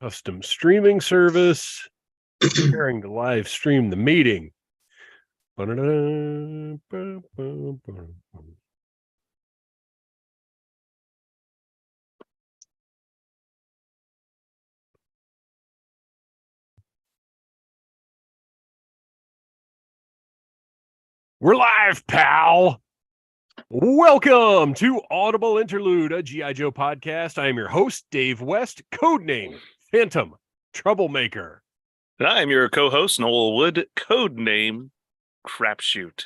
Custom streaming service. Preparing to live stream the meeting. We're live, pal. Welcome to Audible Interlude, a G.I. Joe podcast. I am your host, Dave West, codename Phantom Troublemaker. And I am your co-host, Noel Wood, codename Crapshoot.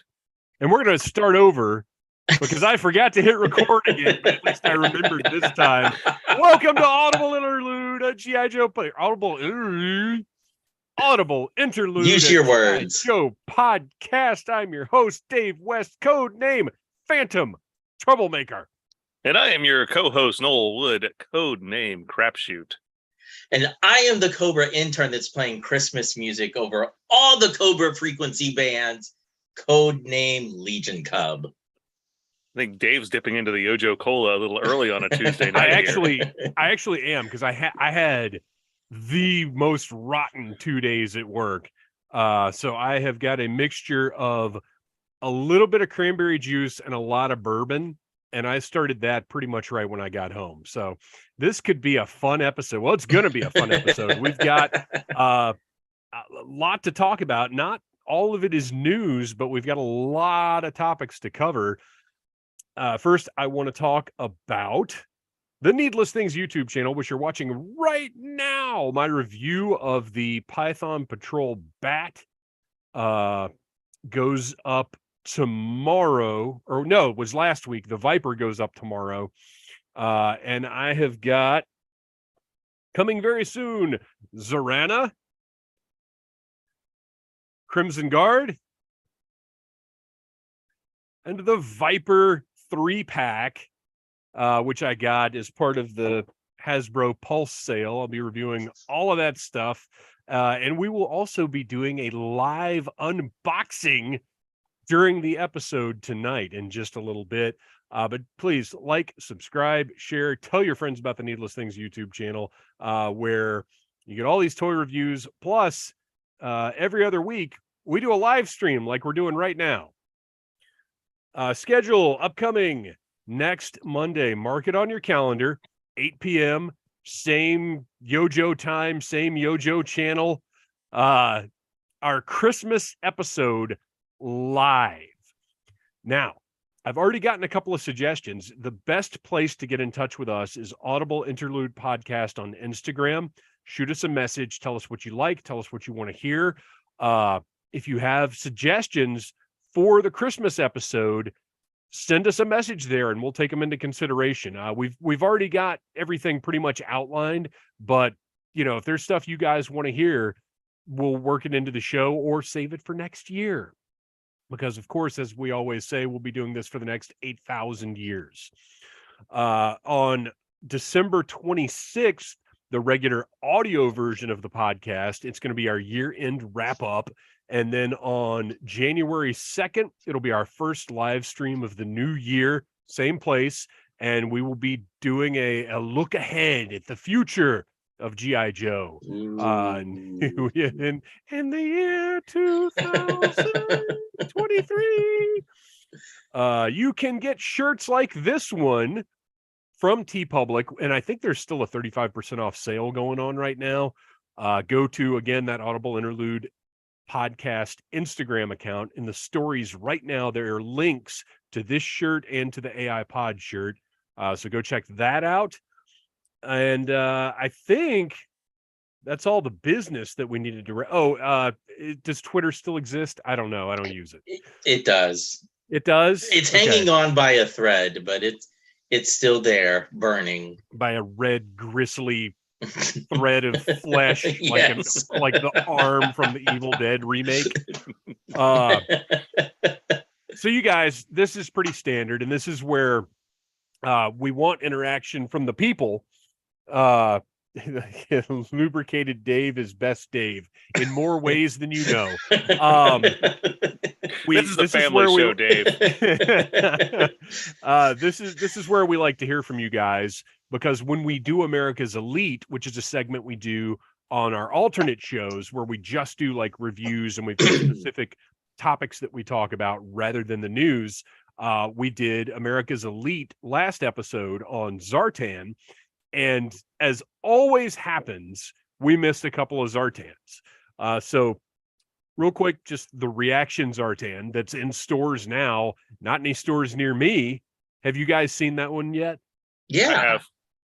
And we're going to start over because I forgot to hit record again, but at least I remembered this time. Welcome to Audible Interlude, a G.I. Joe Audible Interlude. Use your words. Joe podcast. I'm your host, Dave West, codename Phantom Troublemaker. And I am your co-host, Noel Wood, codename Crapshoot. And I am the Cobra intern that's playing Christmas music over all the Cobra frequency bands, codename Legion Cub. I think Dave's dipping into the Yojo Cola a little early on a Tuesday night. I actually am, because I had the most rotten 2 days at work. So I have got a mixture of a little bit of cranberry juice and a lot of bourbon. And I started that pretty much right when I got home. So this could be a fun episode. Well, it's going to be a fun episode. We've got a lot to talk about. Not all of it is news, but we've got a lot of topics to cover. First, I want to talk about the Needless Things YouTube channel, which you're watching right now. My review of the Python Patrol Bat goes up tomorrow, or no, it was last week. The Viper goes up tomorrow. And I have got coming very soon, Zorana, Crimson Guard, and the Viper 3-pack, which I got as part of the Hasbro Pulse sale. I'll be reviewing all of that stuff. And we will also be doing a live unboxing during the episode tonight in just a little bit. But please like, subscribe, share, tell your friends about the Needless Things YouTube channel, where you get all these toy reviews. Plus, every other week, we do a live stream like we're doing right now. Schedule upcoming next Monday. Mark it on your calendar, 8 p.m., same Yojo time, same Yojo channel. Our Christmas episode live. Now, I've already gotten a couple of suggestions. The best place to get in touch with us is Audible Interlude Podcast on Instagram. Shoot us a message. Tell us what you like. Tell us what you want to hear. If you have suggestions for the Christmas episode, send us a message there and we'll take them into consideration. We've already got everything pretty much outlined, but if there's stuff you guys want to hear, we'll work it into the show or save it for next year. Because, of course, as we always say, we'll be doing this for the next 8,000 years. On December 26th, the regular audio version of the podcast, it's going to be our year-end wrap-up. And then on January 2nd, it'll be our first live stream of the new year, same place. And we will be doing a look ahead at the future of G.I. Joe. In the year 2023. You can get shirts like this one from TeePublic, and I think there's still a 35% off sale going on right now. Go to, again, that Audible Interlude podcast Instagram account. In the stories right now, there are links to this shirt and to the AI Pod shirt. So go check that out. And I think that's all the business that we needed to. Does Twitter still exist? I don't know. I don't use it. It does. It does? It's hanging on by a thread, but it's still there, burning. By a red, gristly thread of flesh, Yes. like the arm from the Evil Dead remake. So you guys, this is pretty standard, and this is where we want interaction from the people. Lubricated Dave is best Dave in more ways than you know. This is the family show, Dave. This is where we like to hear from you guys. because when we do America's Elite, which is a segment we do on our alternate shows where we just do like reviews and we've got specific topics that we talk about rather than the news, we did America's Elite last episode on Zartan. And as always happens, we missed a couple of Zartans. So real quick, just the reaction Zartan that's in stores now, not any stores near me. Have you guys seen that one yet? Yeah.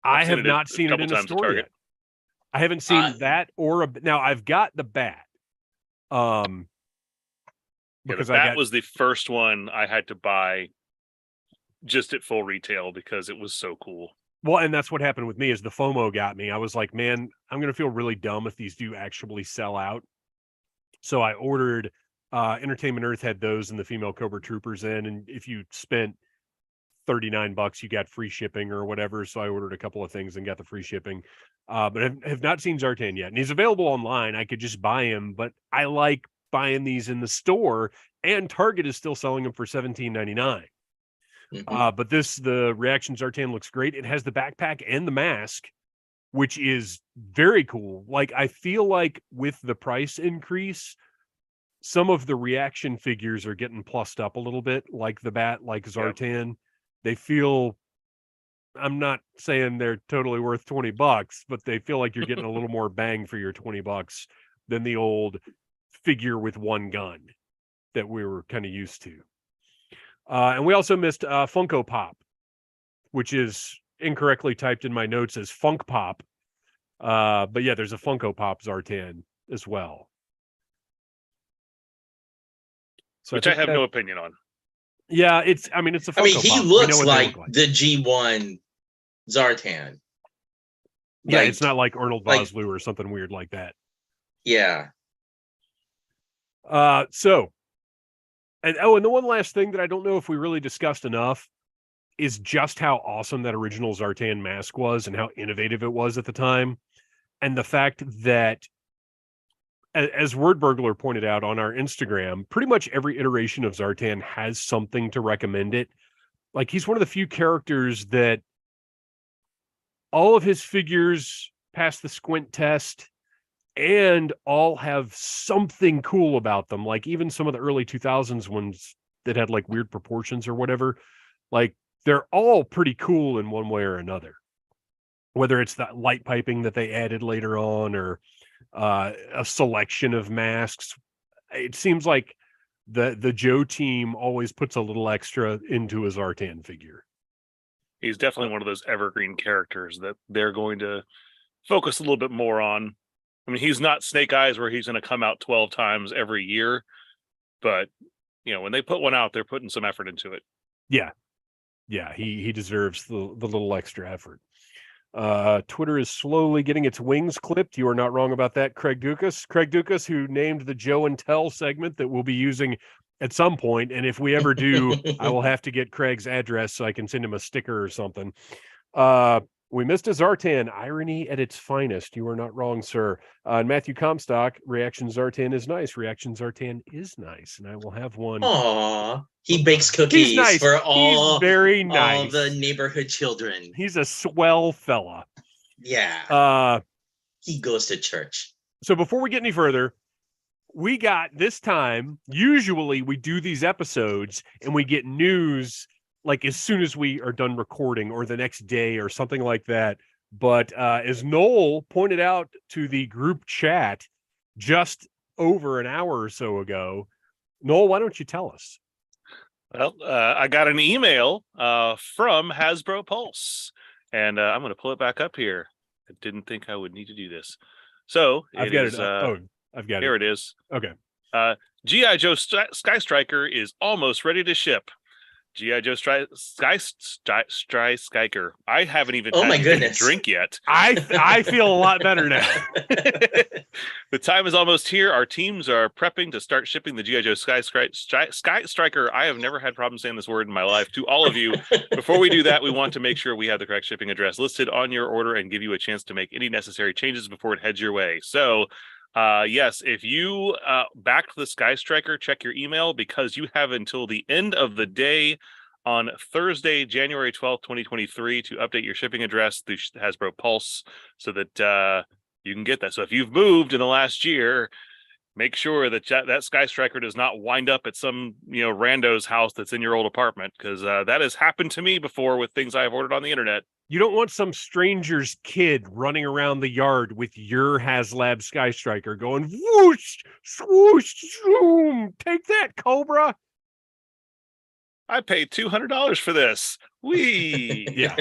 I have not seen it in a store yet. I haven't seen that or now I've got the bat. Because that was the first one I had to buy just at full retail because it was so cool. Well, and that's what happened with me is the FOMO got me. I was like, man, I'm going to feel really dumb if these do actually sell out. So I ordered Entertainment Earth had those and the female Cobra Troopers in. And if you spent $39, you got free shipping or whatever. So I ordered a couple of things and got the free shipping. But I have not seen Zartan yet. And he's available online. I could just buy him, but I like buying these in the store, and Target is still selling them for $17.99. But the reaction Zartan looks great. It has the backpack and the mask, which is very cool. Like, I feel like with the price increase, some of the reaction figures are getting plussed up a little bit, like the bat, like Zartan. Yep. They feel, I'm not saying they're totally worth $20, but they feel like you're getting a little more bang for your $20 than the old figure with one gun that we were kind of used to. And we also missed Funko Pop, which is incorrectly typed in my notes as Funk Pop. But yeah, there's a Funko Pop Zartan as well. So which I have no opinion on. Yeah, it's a Funko Pop. He looks like the G1 Zartan. Yeah, like, it's not like Arnold Vosloo or something weird like that. Yeah. So, and the one last thing that I don't know if we really discussed enough is just how awesome that original Zartan mask was and how innovative it was at the time. And the fact that, as Word Burglar pointed out on our Instagram, pretty much every iteration of Zartan has something to recommend it. Like, he's one of the few characters that all of his figures pass the squint test and all have something cool about them. Like, even some of the early 2000s ones that had like weird proportions or whatever, like, they're all pretty cool in one way or another. Whether it's that light piping that they added later on or a selection of masks. It seems like the Joe team always puts a little extra into his Zartan figure. He's definitely one of those evergreen characters that they're going to focus a little bit more on. I mean, he's not Snake Eyes where he's going to come out 12 times every year, but you know, when they put one out, they're putting some effort into it. Yeah. Yeah, he deserves the little extra effort. Twitter is slowly getting its wings clipped. You are not wrong about that, Craig Dukas. Craig Dukas, who named the Joe and Tell segment that we'll be using at some point. And if we ever do, I will have to get Craig's address so I can send him a sticker or something. We missed a Zartan. Irony at its finest. You are not wrong, sir. And Matthew Comstock, reaction Zartan is nice. Reaction Zartan is nice. And I will have one. Aww. He bakes cookies nice. for all, very nice. All the neighborhood children. He's a swell fella. Yeah. He goes to church. So before we get any further, we got this time, usually we do these episodes and we get news like as soon as we are done recording or the next day or something like that. But as Noel pointed out to the group chat just over an hour or so ago, Noel, why don't you tell us? Well, I got an email from Hasbro Pulse, and I'm going to pull it back up here. I didn't think I would need to do this. So I've got it. I've got it. Here it is. Okay. G.I. Joe Sky Striker is almost ready to ship. G.I. Joe Sky Striker. I haven't even had a drink yet. I feel a lot better now. The time is almost here. Our teams are prepping to start shipping the G.I. Joe Sky Striker. I have never had problems saying this word in my life. To all of you, before we do that, we want to make sure we have the correct shipping address listed on your order and give you a chance to make any necessary changes before it heads your way. So, yes, if you backed the Sky Striker, check your email because you have until the end of the day on Thursday, January 12th, 2023, to update your shipping address through Hasbro Pulse so that you can get that. So if you've moved in the last year, make sure that that Sky Striker does not wind up at some rando's house that's in your old apartment, because that has happened to me before with things I've ordered on the internet. You don't want some stranger's kid running around the yard with your HasLab Sky Striker going whoosh, swoosh, zoom. Take that, Cobra. I paid $200 for this. Wee. Yeah.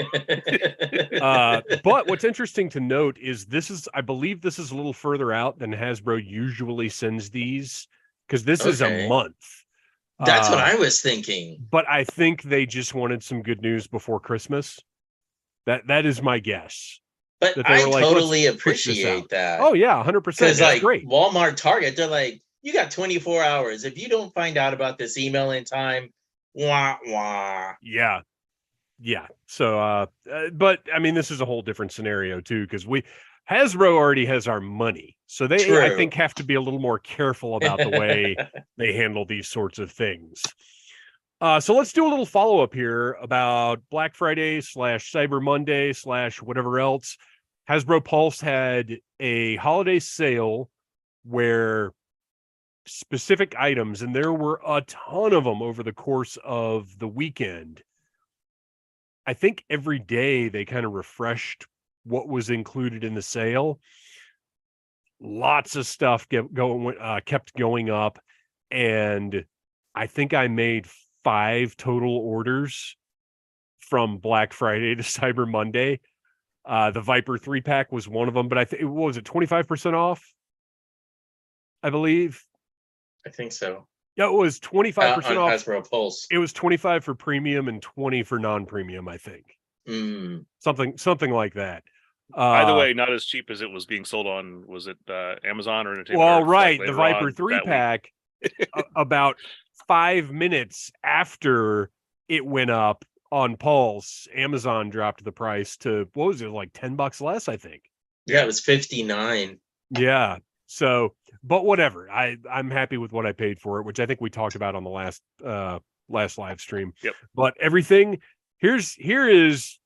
But what's interesting to note is I believe this is a little further out than Hasbro usually sends these, because this is a month. That's what I was thinking. But I think they just wanted some good news before Christmas. That is my guess. But I totally appreciate that. Oh yeah, 100%. Because like great. Walmart, Target, they're like, you got 24 hours. If you don't find out about this email in time, wah wah. Yeah. So but I mean, this is a whole different scenario too, because Hasbro already has our money. So they True. I think have to be a little more careful about the way they handle these sorts of things. So let's do a little follow-up here about Black Friday / Cyber Monday / whatever else. Hasbro Pulse had a holiday sale where specific items, and there were a ton of them over the course of the weekend. I think every day they kind of refreshed what was included in the sale. Lots of stuff kept going up, and I think I made 5 total orders from Black Friday to Cyber Monday. The Viper 3-pack was one of them, but I think, what was it, 25% off? I believe. I think so. Yeah, it was 25% off. Hasbro Pulse. It was 25 for premium and 20 for non-premium, I think. Something like that. Either way, not as cheap as it was being sold on, was it Amazon or Entertainment? Well, right, the Viper 3-pack, about 5 minutes after it went up on Pulse, Amazon dropped the price to, what was it, like $10 less, I think. Yeah, it was $59. Yeah. So, but whatever. I'm happy with what I paid for it, which I think we talked about on the last live stream. Yep. But everything here is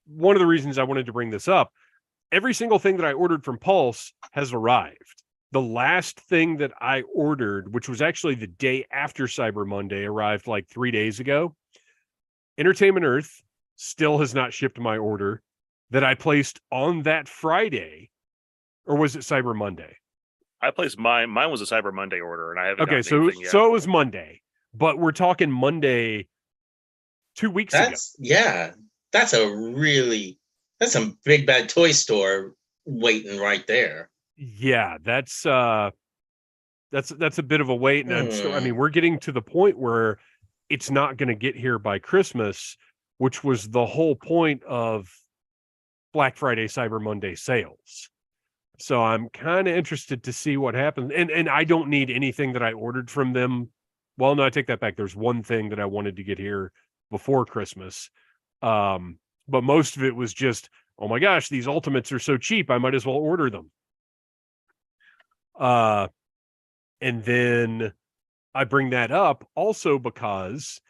one of the reasons I wanted to bring this up. Every single thing that I ordered from Pulse has arrived. The last thing that I ordered, which was actually the day after Cyber Monday, arrived like 3 days ago. Entertainment Earth still has not shipped my order that I placed on that Friday. Or was it Cyber Monday? I placed mine was a Cyber Monday order, and I haven't. Okay, so it was Monday, but we're talking Monday 2 weeks ago. Yeah, that's some big bad toy store waiting right there. Yeah, that's a bit of a wait, and we're getting to the point where it's not going to get here by Christmas, which was the whole point of Black Friday, Cyber Monday sales. So I'm kind of interested to see what happens. And I don't need anything that I ordered from them. Well, no, I take that back. There's one thing that I wanted to get here before Christmas. But most of it was just, oh my gosh, these Ultimates are so cheap, I might as well order them. And then I bring that up also because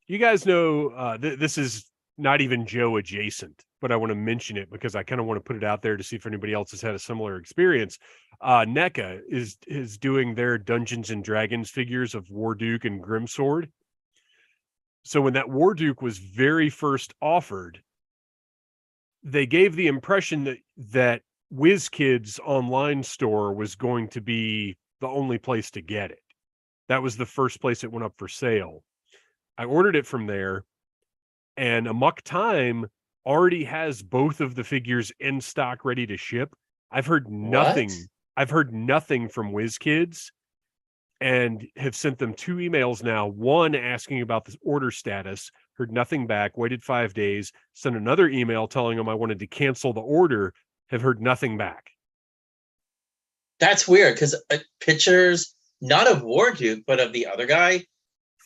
you guys know this is not even Joe adjacent, but I want to mention it because I kind of want to put it out there to see if anybody else has had a similar experience. NECA is doing their Dungeons and Dragons figures of Warduke and Grimsword. So when that Warduke was very first offered, they gave the impression that WizKids online store was going to be the only place to get it. That was the first place it went up for sale. I ordered it from there, and Amok Time already has both of the figures in stock ready to ship. I've heard nothing. What? I've heard nothing from WizKids, and have sent them 2 emails now. One asking about the order status, heard nothing back, waited 5 days, sent another email telling them I wanted to cancel the order, have heard nothing back. That's weird because pictures, not of Warduke, but of the other guy,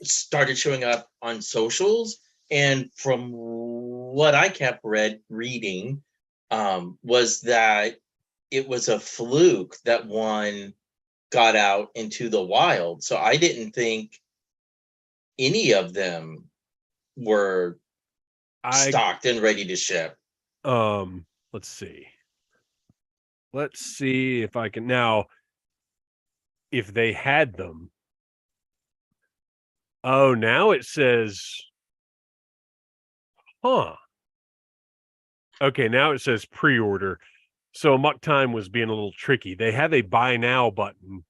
started showing up on socials. And from what I kept reading, was that it was a fluke that one got out into the wild. So I didn't think any of them were stocked and ready to ship. Let's see. Let's see if I can now. If they had them. Oh, now it says, huh. Okay, now it says pre-order. So Muck Time was being a little tricky. They have a buy now button,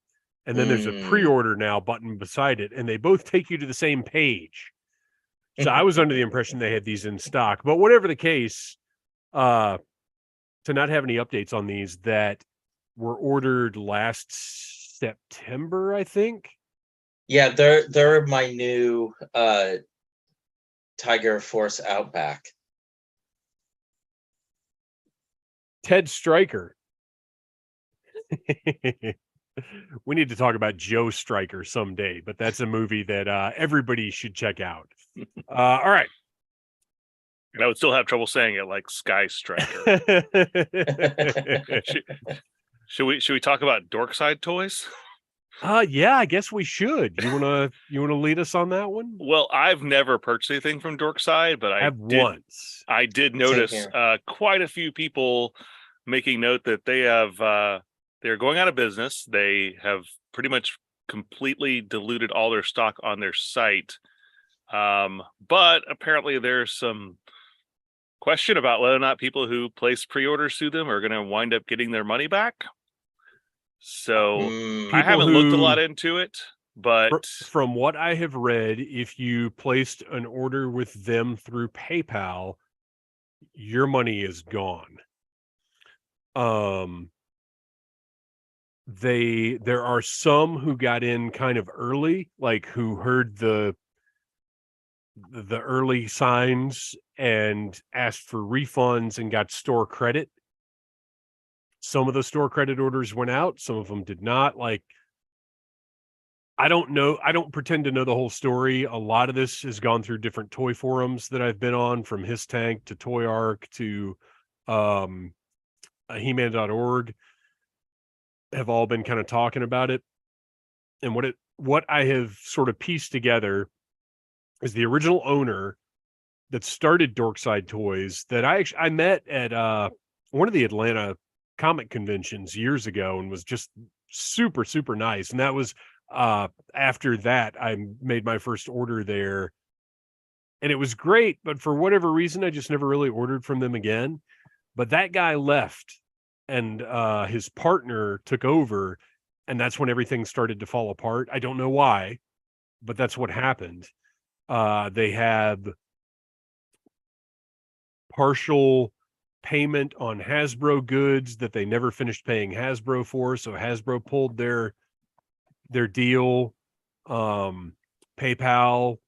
and then there's a pre-order now button beside it, and they both take you to the same page. So I was under the impression they had these in stock. But whatever the case, to not have any updates on these that were ordered last September, I think. Yeah, they're my new Tiger Force Outback. Ted Stryker. We need to talk about Joe Stryker someday, but that's a movie that everybody should check out. All right. And I would still have trouble saying it, like Sky Striker. Should we talk about Dorkside toys? Yeah, I guess we should. You wanna lead us on that one? Well, I've never purchased anything from Dorkside, but once. I did notice quite a few people making note that they have they're going out of business. They have pretty much completely diluted all their stock on their site. But apparently there's some question about whether or not people who place pre-orders through them are going to wind up getting their money back. So I haven't looked a lot into it, but from what I have read, if you placed an order with them through PayPal, your money is gone. There are some who got in kind of early, like who heard the early signs and asked for refunds and got store credit. Some of the store credit orders went out, some of them did not. Like, I don't know. I don't pretend to know the whole story. A lot of this has gone through different toy forums that I've been on, from His Tank to Toy Arc to He-Man.org, have all been kind of talking about it. And what I have sort of pieced together is the original owner that started Dorkside Toys that I met at one of the Atlanta comic conventions years ago, and was just super, super nice. And that was after that I made my first order there, and it was great, but for whatever reason I just never really ordered from them again. But that guy left, and his partner took over, and that's when everything started to fall apart. I don't know why, but that's what happened. They had partial payment on Hasbro goods that they never finished paying Hasbro for, so Hasbro pulled their deal. PayPal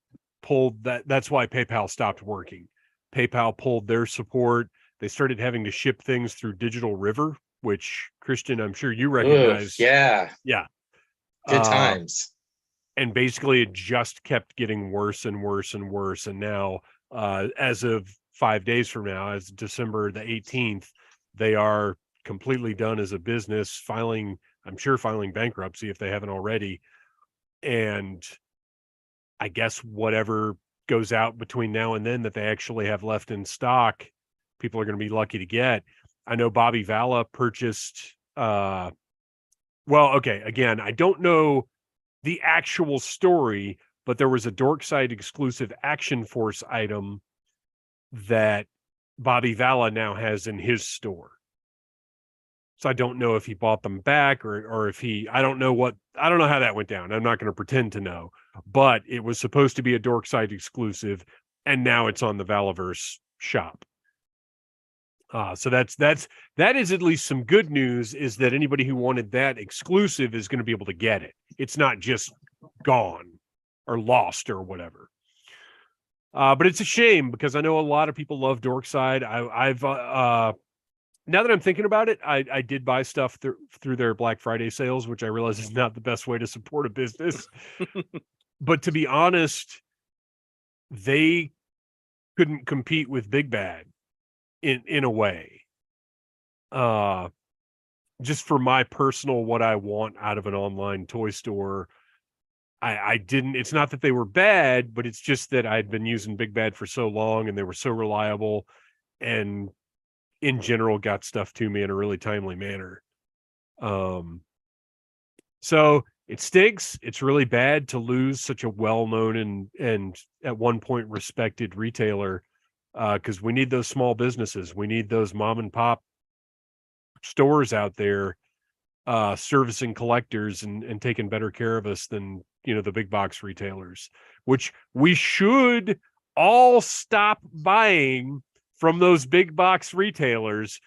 pulled that. That's why PayPal stopped working. PayPal pulled their support. They started having to ship things through Digital River, which, Kristian, I'm sure you recognize. Yeah. Good times. And basically it just kept getting worse and worse and worse. And now, as of 5 days from now, as December the 18th, they are completely done as a business, filing bankruptcy if they haven't already. And I guess whatever goes out between now and then that they actually have left in stock, people are going to be lucky to get. I know Bobby Valla purchased, again, I don't know the actual story, but there was a Dorkside exclusive Action Force item that Bobby Valla now has in his store. So I don't know if he bought them back or if I don't know how that went down. I'm not going to pretend to know, but it was supposed to be a Dorkside exclusive, and now it's on the Valaverse shop. So that is at least some good news, is that anybody who wanted that exclusive is going to be able to get it. It's not just gone or lost or whatever. But it's a shame, because I know a lot of people love Dorkside. I've now that I'm thinking about it, I did buy stuff through their Black Friday sales, which I realize is not the best way to support a business. But to be honest, they couldn't compete with Big Bad in a way. Just for my personal, what I want out of an online toy store, I didn't, it's not that they were bad, but it's just that I'd been using Big Bad for so long and they were so reliable and in general got stuff to me in a really timely manner. So it stinks. It's really bad to lose such a well-known and at one point respected retailer, because we need those small businesses. We need those mom and pop stores out there servicing collectors and taking better care of us than, the big box retailers, which we should all stop buying from those big box retailers.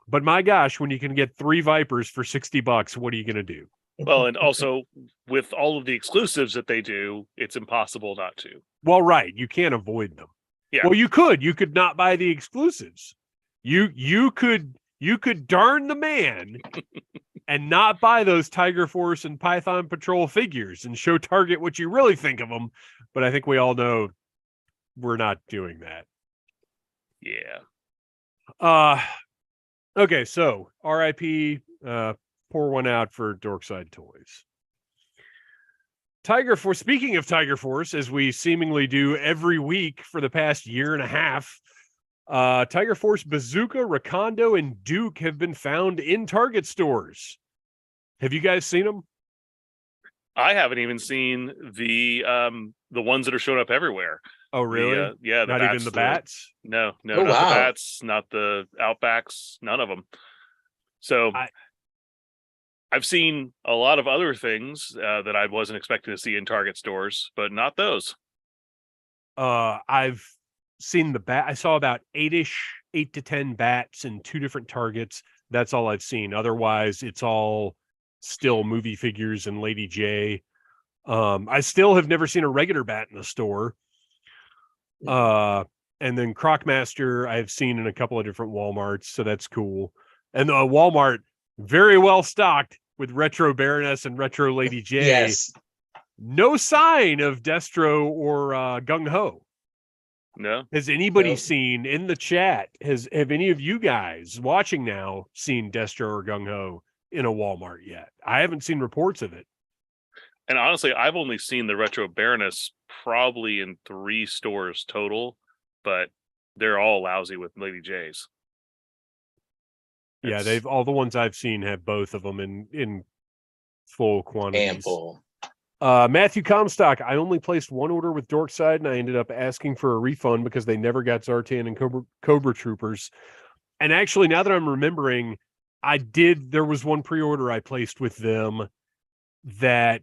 But my gosh, when you can get 3 Vipers for $60, what are you going to do? Well, and also with all of the exclusives that they do, it's impossible not to. Well, right. You can't avoid them. Yeah. Well, you could not buy the exclusives. You could darn the man and not buy those Tiger Force and Python Patrol figures and show Target what you really think of them. But I think we all know we're not doing that. Yeah. Okay, so RIP, pour one out for Dorkside Toys. Tiger Force, speaking of Tiger Force, as we seemingly do every week for the past year and a half, Tiger Force Bazooka, Rakondo, and Duke have been found in Target stores. Have you guys seen them? I haven't even seen the ones that are showing up everywhere. Oh, really? The not bats, even the bats? No, Oh, not wow. the bats, not the Outbacks, none of them. So I've seen a lot of other things that I wasn't expecting to see in Target stores, but not those. I've seen the bat. I saw about 8 to 10 bats in 2 different Targets. That's all I've seen. Otherwise, it's all still movie figures and Lady J. I still have never seen a regular bat in the store. And then Crocmaster I've seen in a couple of different Walmarts, so that's cool. And Walmart very well stocked with Retro Baroness and Retro Lady J. Yes. No sign of Destro or Gung Ho. No. Has anybody Nope. seen in the chat? Have any of you guys watching now seen Destro or Gung Ho in a Walmart yet? I haven't seen reports of it. And honestly, I've only seen the Retro Baroness probably in 3 stores total, but they're all lousy with Lady J's. Yeah, It's- all the ones I've seen have both of them in full quantities. Ample. Matthew Comstock, I only placed one order with Dorkside and I ended up asking for a refund because they never got Zartan and Cobra Troopers. And actually, now that I'm remembering, there was one pre-order I placed with them that,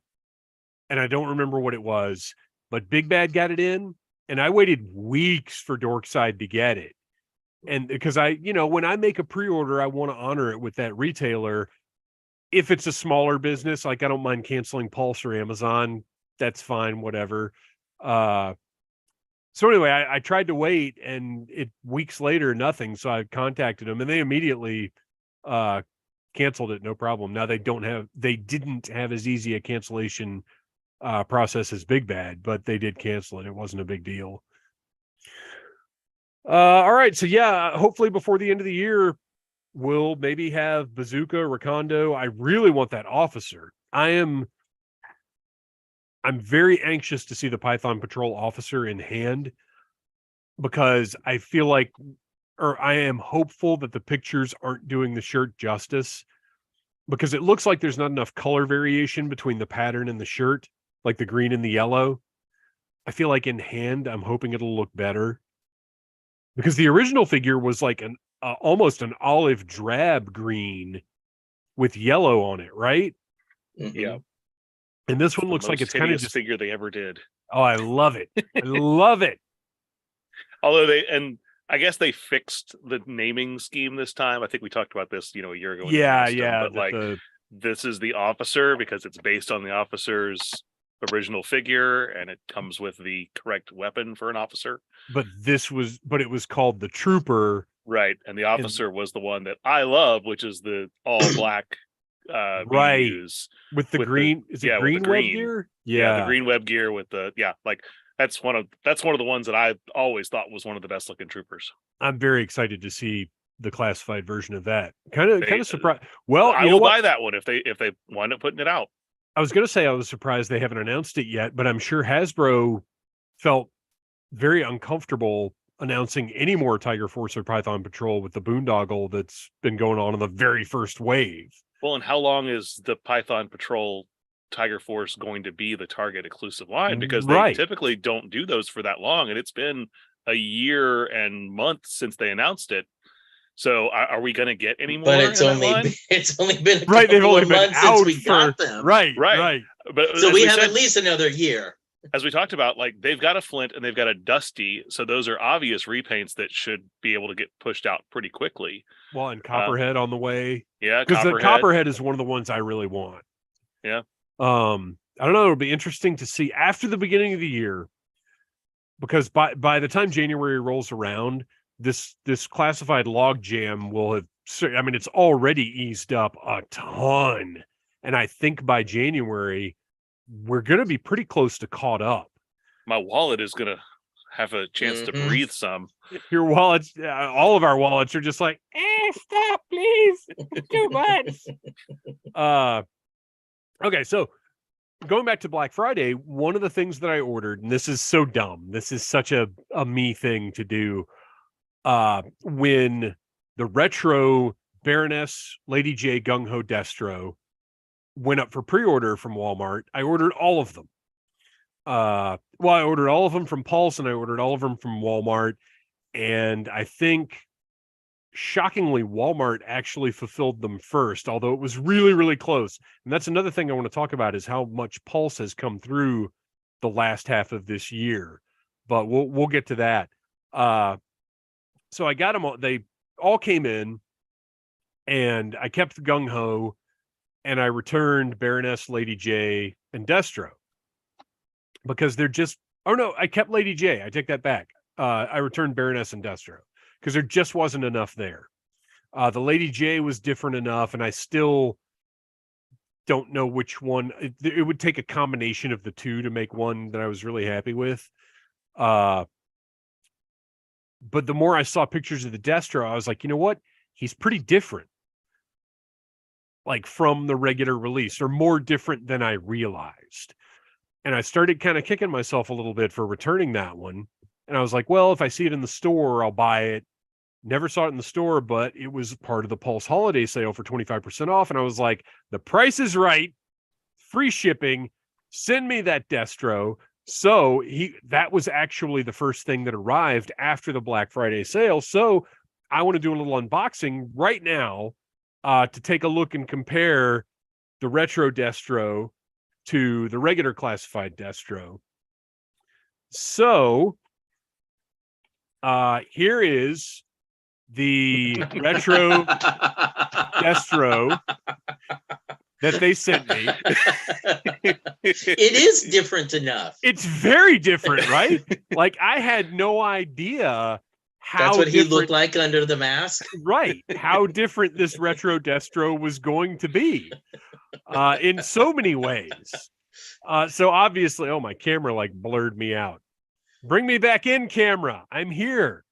and I don't remember what it was, but Big Bad got it in and I waited weeks for Dorkside to get it. And because when I make a pre-order, I want to honor it with that retailer. If it's a smaller business, like I don't mind canceling Pulse or Amazon, that's fine, whatever. So anyway, I tried to wait and weeks later, nothing. So I contacted them and they immediately canceled it. No problem. Now they didn't have as easy a cancellation process as Big Bad, but they did cancel it. It wasn't a big deal. All right. So yeah, hopefully before the end of the year, we'll maybe have Bazooka, Rakondo. I really want that officer. I'm very anxious to see the Python Patrol officer in hand because I feel like, or I am hopeful that the pictures aren't doing the shirt justice because it looks like there's not enough color variation between the pattern and the shirt, like the green and the yellow. I feel like in hand, I'm hoping it'll look better because the original figure was like almost an olive drab green with yellow on it, right? Mhm. Yeah. And this one looks like it's kind of just figure they ever did. Oh, I love it. I love it. Although I guess they fixed the naming scheme this time. I think we talked about this, a year ago. Yeah. But this is the officer because it's based on the officer's original figure and it comes with the correct weapon for an officer. But it was called the Trooper. Right. And the officer was the one that I love, which is the all black right. BDUs. With the green, is it green web gear? Yeah, the green web gear with that's one of the ones that I always thought was one of the best looking troopers. I'm very excited to see the classified version of that. Kind of surprised. Well, I will buy that one if they wind up putting it out. I was going to say I was surprised they haven't announced it yet, but I'm sure Hasbro felt very uncomfortable announcing any more Tiger Force or Python Patrol with the boondoggle that's been going on in the very first wave. Well, and how long is the Python Patrol Tiger Force going to be the Target exclusive line? Because they typically don't do those for that long, and it's been a year and months since they announced it. So are we going to get any more? But it's only been a right. They've couple only of been months out since we got them. Right. But so we have at least another year. As we talked about, like they've got a Flint and they've got a Dusty, so those are obvious repaints that should be able to get pushed out pretty quickly. Well, and Copperhead on the way. Yeah, because the Copperhead is one of the ones I really want. Yeah. I don't know. It'll be interesting to see after the beginning of the year, because by the time January rolls around, this classified log jam will have. I mean, it's already eased up a ton, and I think by January we're going to be pretty close to caught up. My wallet is going to have a chance to breathe some. Your wallets, all of our wallets are just like, stop, please. It's too much. Okay, so going back to Black Friday, one of the things that I ordered, and this is so dumb, this is such a me thing to do, when the retro Baroness Lady J Gung Ho Destro went up for pre-order from Walmart, I ordered all of them. I ordered all of them from Pulse and I ordered all of them from Walmart. And I think, shockingly, Walmart actually fulfilled them first, although it was really, really close. And that's another thing I want to talk about is how much Pulse has come through the last half of this year. But we'll get to that. So I got them all. They all came in, and I kept the Gung Ho, and I returned Baroness, Lady J, and Destro. Because they're just... Oh, no, I kept Lady J. I take that back. I returned Baroness and Destro because there just wasn't enough there. The Lady J was different enough, and I still don't know which one. It would take a combination of the two to make one that I was really happy with. But the more I saw pictures of the Destro, I was like, you know what? He's pretty different. Like from the regular release, or more different than I realized. And I started kind of kicking myself a little bit for returning that one. And I was like, well, if I see it in the store, I'll buy it. Never saw it in the store, but it was part of the Pulse holiday sale for 25% off. And I was like, the price is right. Free shipping. Send me that Destro. So that was actually the first thing that arrived after the Black Friday sale. So I want to do a little unboxing right now to take a look and compare the retro Destro to the regular classified Destro. So here is the retro Destro that they sent me. It is different enough. It's very different, right? Like I had no idea how that's what he looked like under the mask. Right. How different this retro Destro was going to be in so many ways. So obviously, my camera like blurred me out. Bring me back in, camera. I'm here.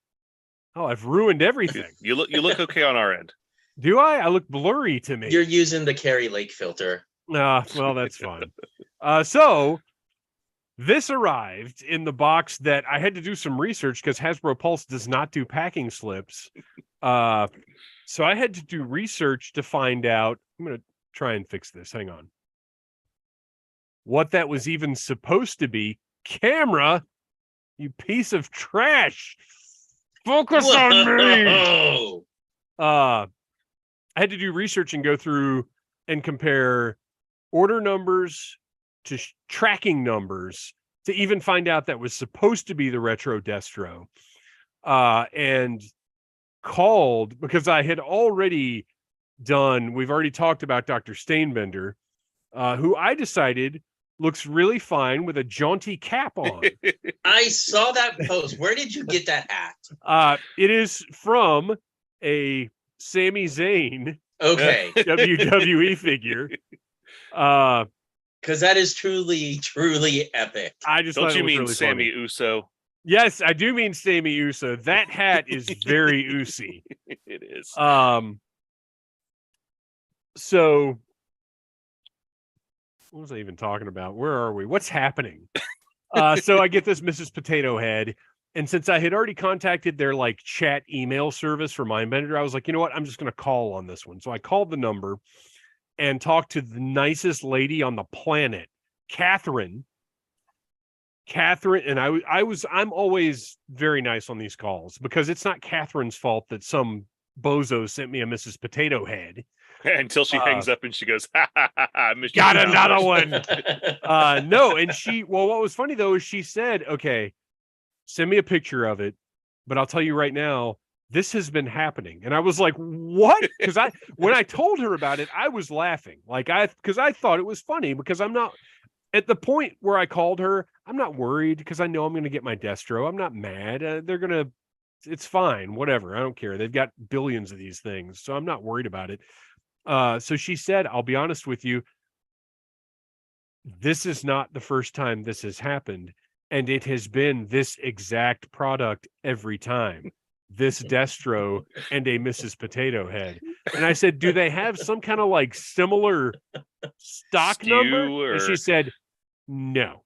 Oh, I've ruined everything. You look okay on our end. Do I? I look blurry to me. You're using the Carrie Lake filter. Well, that's fine. So this arrived in the box that I had to do some research because Hasbro Pulse does not do packing slips. So I had to do research to find out. I'm going to try and fix this. Hang on. What that was even supposed to be. Camera, you piece of trash. Focus on me. I had to do research and go through and compare order numbers to tracking numbers to even find out that was supposed to be the retro Destro. And called because I had already done, we've already talked about Dr. Stainbender, who I decided looks really fine with a jaunty cap on. I saw that post. Where did you get that hat? It is from a Sami Zayn WWE figure. Because that is truly, truly epic. I just don't you mean really Sammy funny. Uso? Yes, I do mean Sammy Uso. That hat is very Usy. It is. So what was I even talking about? Where are we? What's happening? So I get this Mrs. Potato Head. And since I had already contacted their like chat email service for Mindbender, I was like, you know what? I'm just going to call on this one. So I called the number and talked to the nicest lady on the planet, Catherine. And I'm always very nice on these calls because it's not Catherine's fault that some bozo sent me a Mrs. Potato Head. Until she hangs up and she goes, ha, ha, ha, ha, Mr. Got Potato another Head." one. No, and what was funny though is she said, okay, send me a picture of it, but I'll tell you right now, this has been happening. And I was like, what? Because when I told her about it, I was laughing. Because I thought it was funny because I'm not at the point where I called her, I'm not worried because I know I'm going to get my destro. I'm not mad. It's fine. Whatever. I don't care. They've got billions of these things. So I'm not worried about it. So she said, I'll be honest with you. This is not the first time this has happened. And it has been this exact product every time. This destro and a Mrs. Potato Head. And I said, do they have some kind of like similar stock Stew number? or- And she said, no.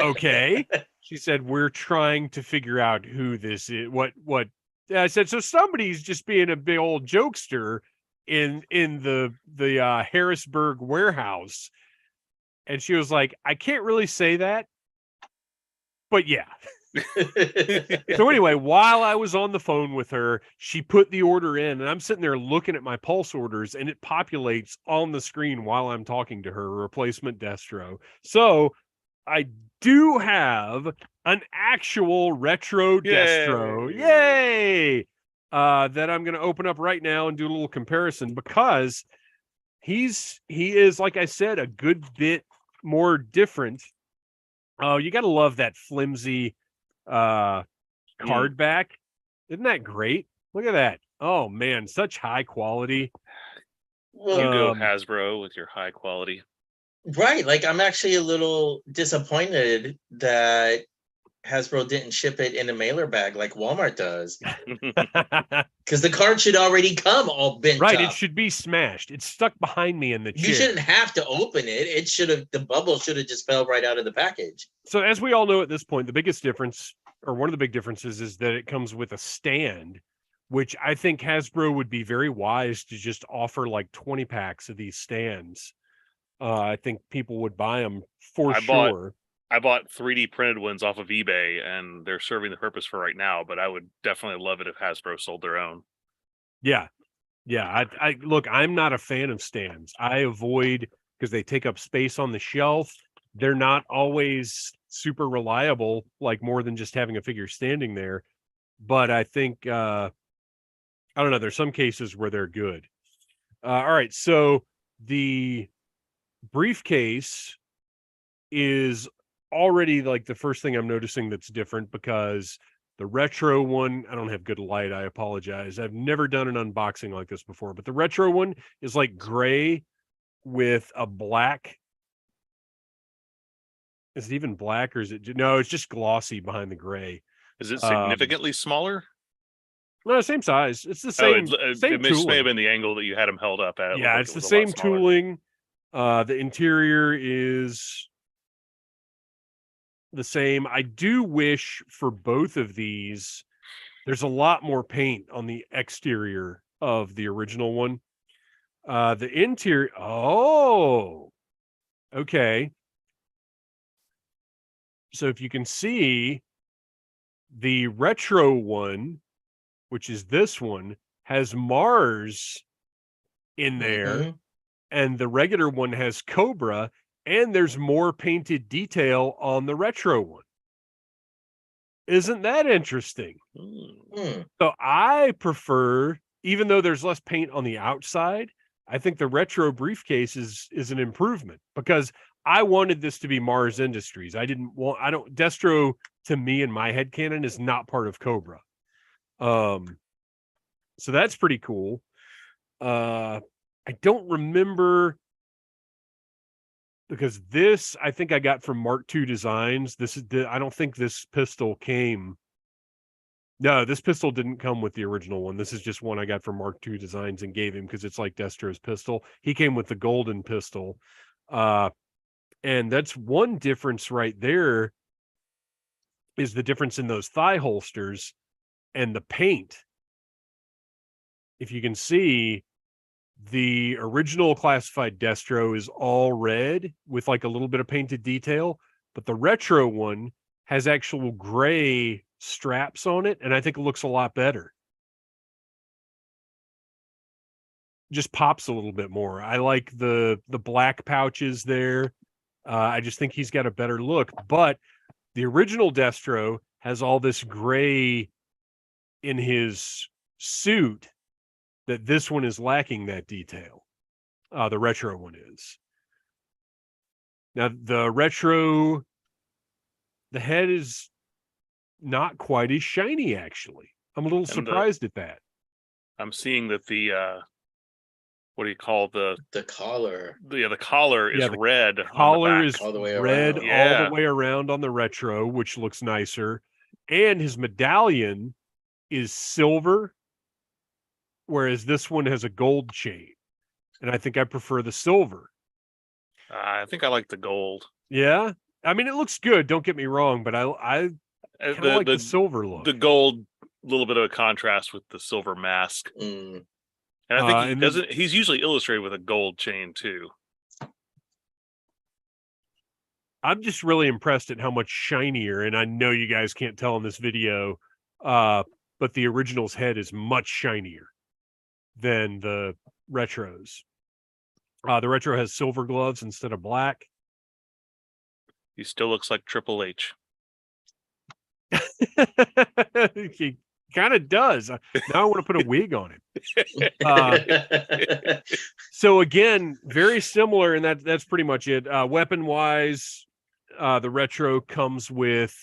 Okay. She said, we're trying to figure out who this is. What I said, so somebody's just being a big old jokester in the Harrisburg warehouse. And she was like, I can't really say that, but yeah. So anyway, while I was on the phone with her, she put the order in and I'm sitting there looking at my pulse orders and it populates on the screen while I'm talking to her, replacement destro. So I do have an actual retro destro. Yay! That I'm going to open up right now and do a little comparison because he is, like I said, a good bit more different. Oh, you got to love that flimsy card back. Isn't that great? Look at that. Oh man, such high quality. Well, You go Hasbro with your high quality. right. Like I'm actually a little disappointed that Hasbro didn't ship it in a mailer bag like Walmart does. Because the card should already come all bent Right, up. it should be smashed. It's stuck behind me in the chair. You shouldn't have to open it. It should have, the bubble should have just fell right out of the package. So as we all know at this point, the biggest difference, or one of the big differences, is that it comes with a stand, which I think Hasbro would be very wise to just offer like 20 packs of these stands. I think people would buy them for sure. I bought 3D printed ones off of eBay and they're serving the purpose for right now, but I would definitely love it if Hasbro sold their own. Yeah. I look, I'm not a fan of stands. I avoid because they take up space on the shelf. They're not always super reliable, like more than just having a figure standing there. But I think, I don't know, there's some cases where they're good. All right. So the briefcase is already like the first thing I'm noticing that's different because the retro one, I don't have good light. I apologize. I've never done an unboxing like this before, but the retro one is like gray with a black. Is it even black or is it? No, it's just glossy behind the gray. Is it significantly smaller? No, same size. It's the same. Same it tooling. may have been the angle that you had them held up at. Yeah, it's the same tooling. The interior is the same. I do wish for both of these, there's a lot more paint on the exterior of the original one. The interior, okay. So if you can see, the retro one, which is this one, has Mars in there, and the regular one has Cobra, and there's more painted detail on the retro one. Isn't that interesting? So I prefer, even though there's less paint on the outside, I think the retro briefcase is an improvement because I wanted this to be Mars Industries. Destro to me in my headcanon is not part of Cobra. So that's pretty cool. I don't remember because this I think I got from Mark II Designs. I don't think this pistol came No, this pistol didn't come with the original one. This is just one I got from Mark II Designs and gave him because it's like Destro's pistol. He came with the golden pistol. And that's one difference right there is the difference in those thigh holsters and the paint. If you can see, the original classified Destro is all red with like a little bit of painted detail, but the retro one has actual gray straps on it, and I think it looks a lot better. Just pops a little bit more. I like the black pouches there. I just think he's got a better look, but the original Destro has all this gray in his suit that this one is lacking that detail. The retro one is. Now, the retro, the head is not quite as shiny, actually. I'm a little surprised at that. I'm seeing that the what do you call the collar? The collar is red. Collar is all the way red around. all the way around on the retro, which looks nicer. And his medallion is silver, whereas this one has a gold chain. And I think I prefer the silver. I think I like the gold. Yeah. I mean, it looks good. Don't get me wrong, but I kind of like the silver look. The gold, a little bit of a contrast with the silver mask. Mm. And I think he's usually illustrated with a gold chain too. I'm just really impressed at how much shinier, and I know you guys can't tell in this video, but the original's head is much shinier than the retros. The retro has silver gloves instead of black. He still looks like Triple H. He kind of does. Now I want to put a wig on him. So again, very similar, and that's pretty much it. Weapon-wise, the retro comes with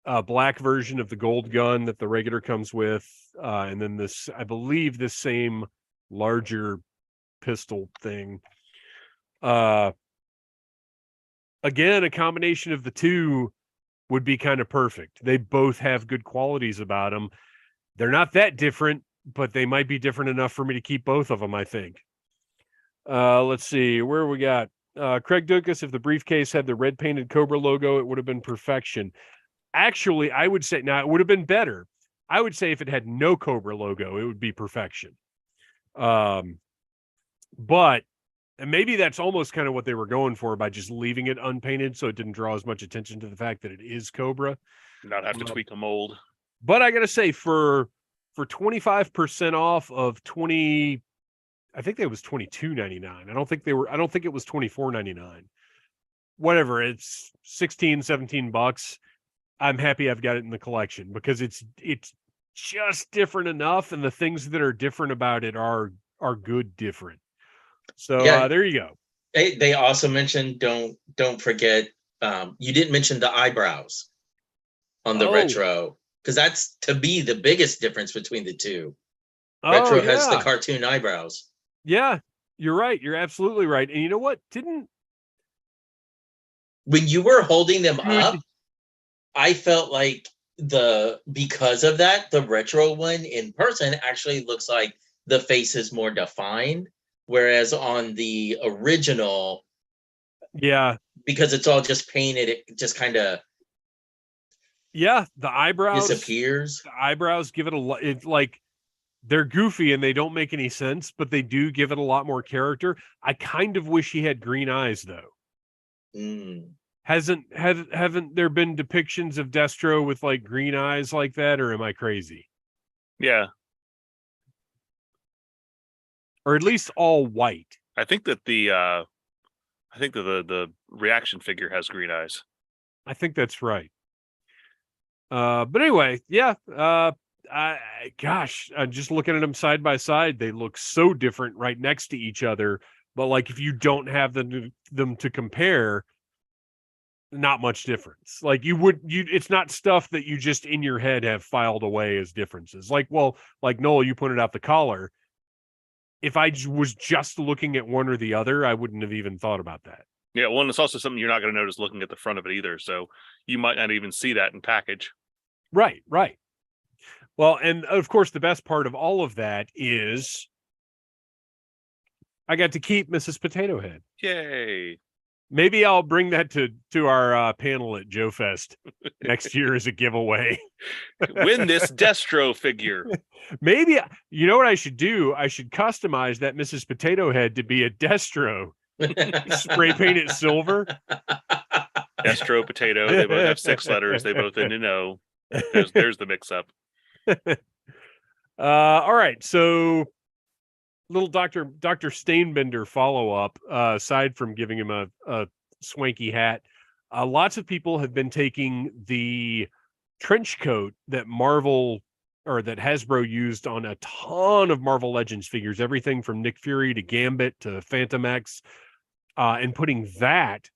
a black version of the gold gun that the regular comes with, and then this, I believe, this same larger pistol thing. Again, a combination of the two would be kind of perfect. They both have good qualities about them. They're not that different, but they might be different enough for me to keep both of them, I think. Let's see, where we got? Craig Dukas, if the briefcase had the red painted Cobra logo, it would have been perfection. Actually, I would say, now it would have been better. I would say if it had no Cobra logo, it would be perfection. But and maybe that's almost kind of what they were going for by just leaving it unpainted so it didn't draw as much attention to the fact that it is Cobra. Not have to tweak a mold. But I got to say, for 25% off of 20, I think it was $22.99. I don't think it was $24.99. Whatever, it's 16, 17 bucks. I'm happy I've got it in the collection because it's just different enough, and the things that are different about it are good different. So there you go. They also mentioned don't forget, you didn't mention the eyebrows on the retro, because that's to be the biggest difference between the two. Retro has the cartoon eyebrows. Yeah, you're right. You're absolutely right. And you know what? When you were holding them up, I felt like because of that, the retro one in person actually looks like the face is more defined. Whereas on the original, because it's all just painted, it just kind of the eyebrows disappears. The eyebrows give it a lot. It's like they're goofy and they don't make any sense, but they do give it a lot more character. I kind of wish he had green eyes though. Haven't there been depictions of Destro with like green eyes like that, or am I crazy? Yeah. Or at least all white. I think that the reaction figure has green eyes. I think that's right. But anyway, just looking at them side by side, they look so different right next to each other. But like, if you don't have them to compare, not much difference. Like it's not stuff that you just in your head have filed away as differences. Like Noel, you pointed out the collar. If I was just looking at one or the other, I wouldn't have even thought about that. Yeah, well, and it's also something you're not going to notice looking at the front of it either. So you might not even see that in package. Right. Well, and of course, the best part of all of that is I got to keep Mrs. Potato Head. Yay. Maybe I'll bring that to our panel at Joe Fest next year as a giveaway. Win this Destro figure. Maybe, you know what I should do? I should customize that Mrs. Potato Head to be a Destro. Spray paint it silver. Destro Potato. They both have 6 letters. They both end in O. There's the mix-up. All right. So, little Dr. Stainbender follow-up, aside from giving him a swanky hat, lots of people have been taking the trench coat that that Hasbro used on a ton of Marvel Legends figures, everything from Nick Fury to Gambit to Phantom X, and putting that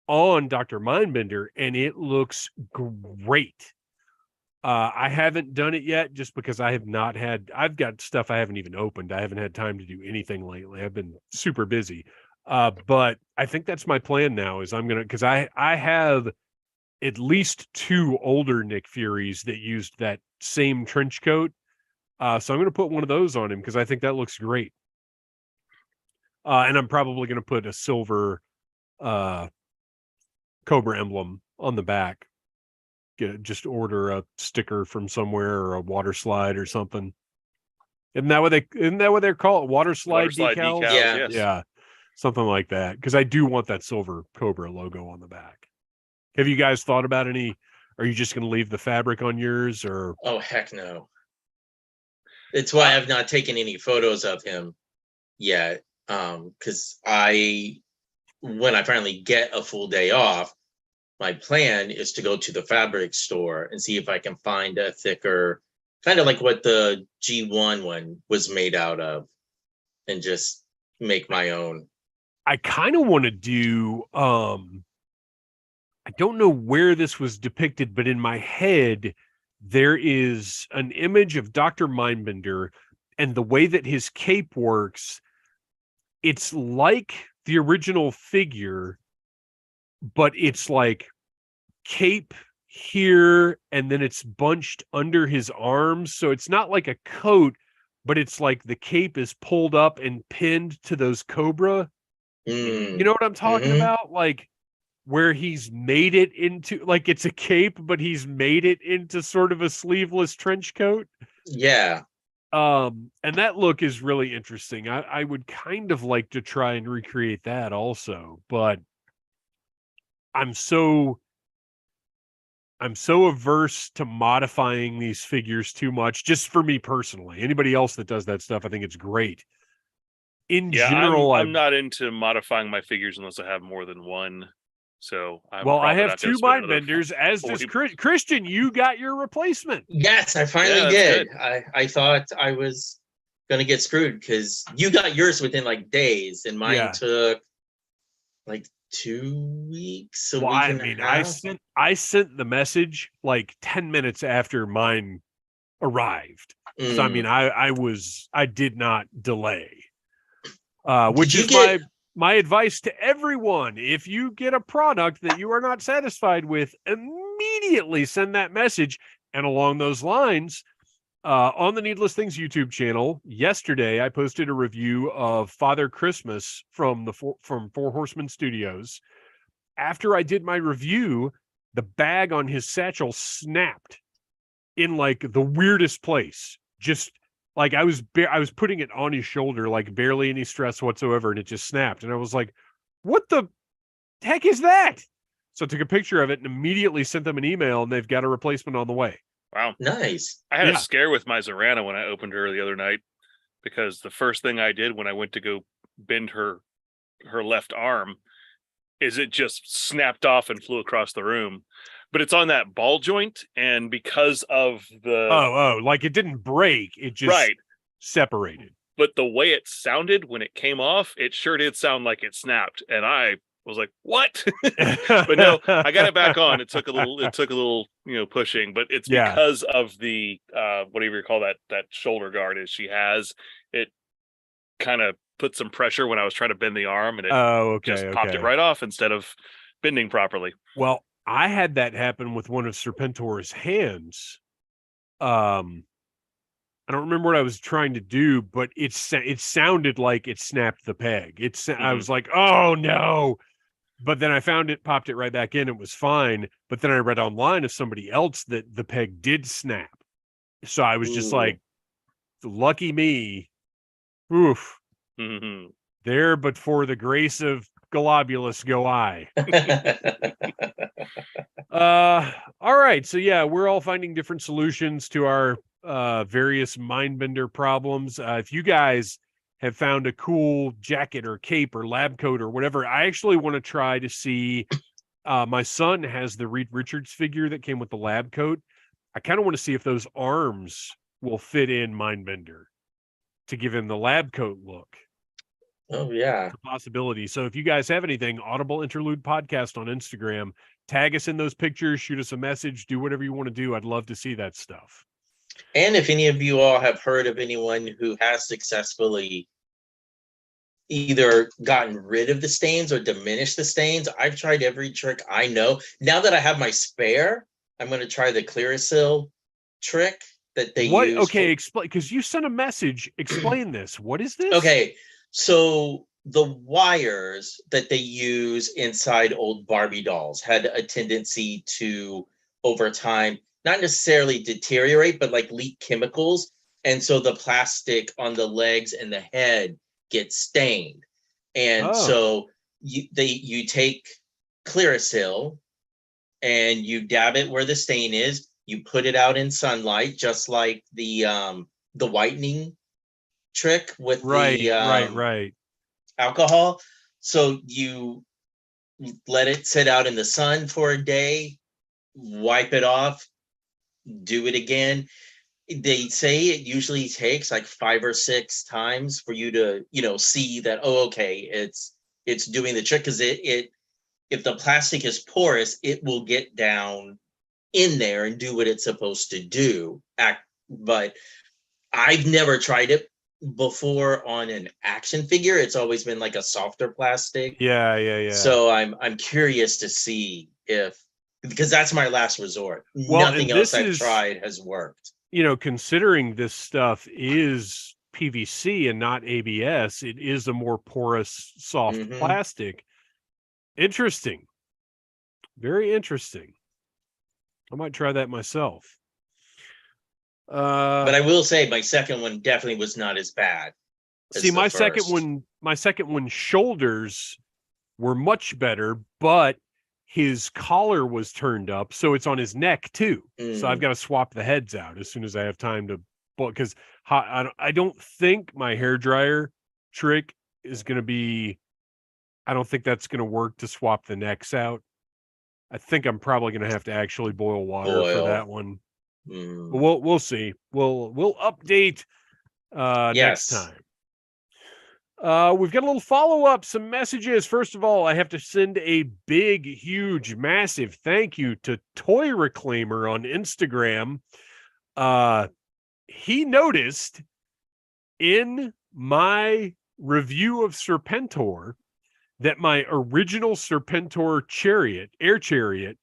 on Dr. Mindbender, and it looks great. I haven't done it yet just because I've got stuff I haven't even opened. I haven't had time to do anything lately. I've been super busy. But I think that's my plan now is because I have at least 2 older Nick Furies that used that same trench coat. So I'm going to put one of those on him because I think that looks great. And I'm probably going to put a silver Cobra emblem on the back. Just order a sticker from somewhere or a water slide or something. Isn't that what they call it? Water slide decals? Yeah. Yes. Yeah. Something like that. Because I do want that silver Cobra logo on the back. Have you guys thought about any? Are you just going to leave the fabric on yours or? Oh, heck no. It's why I've not taken any photos of him yet. Because when I finally get a full day off, my plan is to go to the fabric store and see if I can find a thicker, kind of like what the G1 one was made out of, and just make my own. I kind of want to do, I don't know where this was depicted, but in my head, there is an image of Dr. Mindbender, and the way that his cape works, it's like the original figure, but it's like cape here and then it's bunched under his arms. So it's not like a coat, but it's like the cape is pulled up and pinned to those Cobra. You know what I'm talking about? Like where he's made it into, like it's a cape, but he's made it into sort of a sleeveless trench coat. Yeah. And that look is really interesting. I would kind of like to try and recreate that also, but I'm so averse to modifying these figures too much, just for me personally. Anybody else that does that stuff, I think it's great. In general, I'm not into modifying my figures unless I have more than one. So I have 2 Mindbenders, as does Kristian. You got your replacement. Yes, I finally did. I thought I was gonna get screwed because you got yours within like days, and mine took like 2 weeks. I sent the message like 10 minutes after mine arrived. So I mean, I did not delay. Which is my advice to everyone. If you get a product that you are not satisfied with, immediately send that message. And along those lines, on the Needless Things YouTube channel, yesterday I posted a review of Father Christmas from Four Horsemen Studios. After I did my review, the bag on his satchel snapped in like the weirdest place. Just like I was putting it on his shoulder, like barely any stress whatsoever, and it just snapped. And I was like, what the heck is that? So I took a picture of it and immediately sent them an email, and they've got a replacement on the way. Wow. Nice. I had a scare with my Zorana when I opened her the other night, because the first thing I did when I went to go bend her left arm is it just snapped off and flew across the room. But it's on that ball joint, and because of the like it didn't break, it just separated. But the way it sounded when it came off, it sure did sound like it snapped, and I was like, "What?" But no, I got it back on. It took a little, pushing, but it's because of the whatever you call that shoulder guard is she has. It kind of put some pressure when I was trying to bend the arm, and it just popped it right off instead of bending properly. Well, I had that happen with one of Serpentor's hands. I don't remember what I was trying to do, but it sounded like it snapped the peg. I was like, oh no. But then I found it, popped it right back in. It was fine. But then I read online of somebody else that the peg did snap. So I was just like, lucky me. Oof. There, but for the grace of Globulus go I. All right. So yeah, we're all finding different solutions to our various mindbender problems. If you guys have found a cool jacket or cape or lab coat or whatever, I actually want to try to see. My son has the Reed Richards figure that came with the lab coat. I kind of want to see if those arms will fit in mindbender to give him the lab coat look. Oh yeah, It's a possibility. So if you guys have anything, Audible Interlude Podcast on Instagram, tag us in those pictures, shoot us a message, do whatever you want to do. I'd love to see that stuff. and if any of you all have heard of anyone who has successfully either gotten rid of the stains or diminished the stains, I've tried every trick I know. Now that I have my spare, I'm going to try the Clearasil trick that they use. Okay, explain, because you sent a message. Explain this. What is this? Okay, so the wires that they use inside old Barbie dolls had a tendency to, over time, not necessarily deteriorate, but like leak chemicals. And so the plastic on the legs and the head gets stained. And so you take Clearasil and you dab it where the stain is. You put it out in sunlight, just like the whitening trick with right alcohol. So you let it sit out in the sun for a day, wipe it off, do it again. They say it usually takes like 5 or 6 times for you to, see that, okay, it's doing the trick, because it if the plastic is porous, it will get down in there and do what it's supposed to do. But I've never tried it before on an action figure. It's always been like a softer plastic. Yeah. So I'm curious to see because that's my last resort. Well, Nothing else I've tried has worked. Considering this stuff is PVC and not ABS, it is a more porous, soft plastic. Interesting. Very interesting. I might try that myself. But I will say my second one definitely was not as bad. See, my second one shoulders were much better, but his collar was turned up, so it's on his neck too. So I've got to swap the heads out as soon as I have time to, because I don't think my hairdryer trick is going to be. I don't think that's going to work to swap the necks out. I think I'm probably going to have to actually boil water for that one. But we'll see. We'll update next time. We've got a little follow-up, some messages. First of all, I have to send a big, huge, massive thank you to Toy Reclaimer on Instagram. He noticed in my review of Serpentor that my original Serpentor air chariot,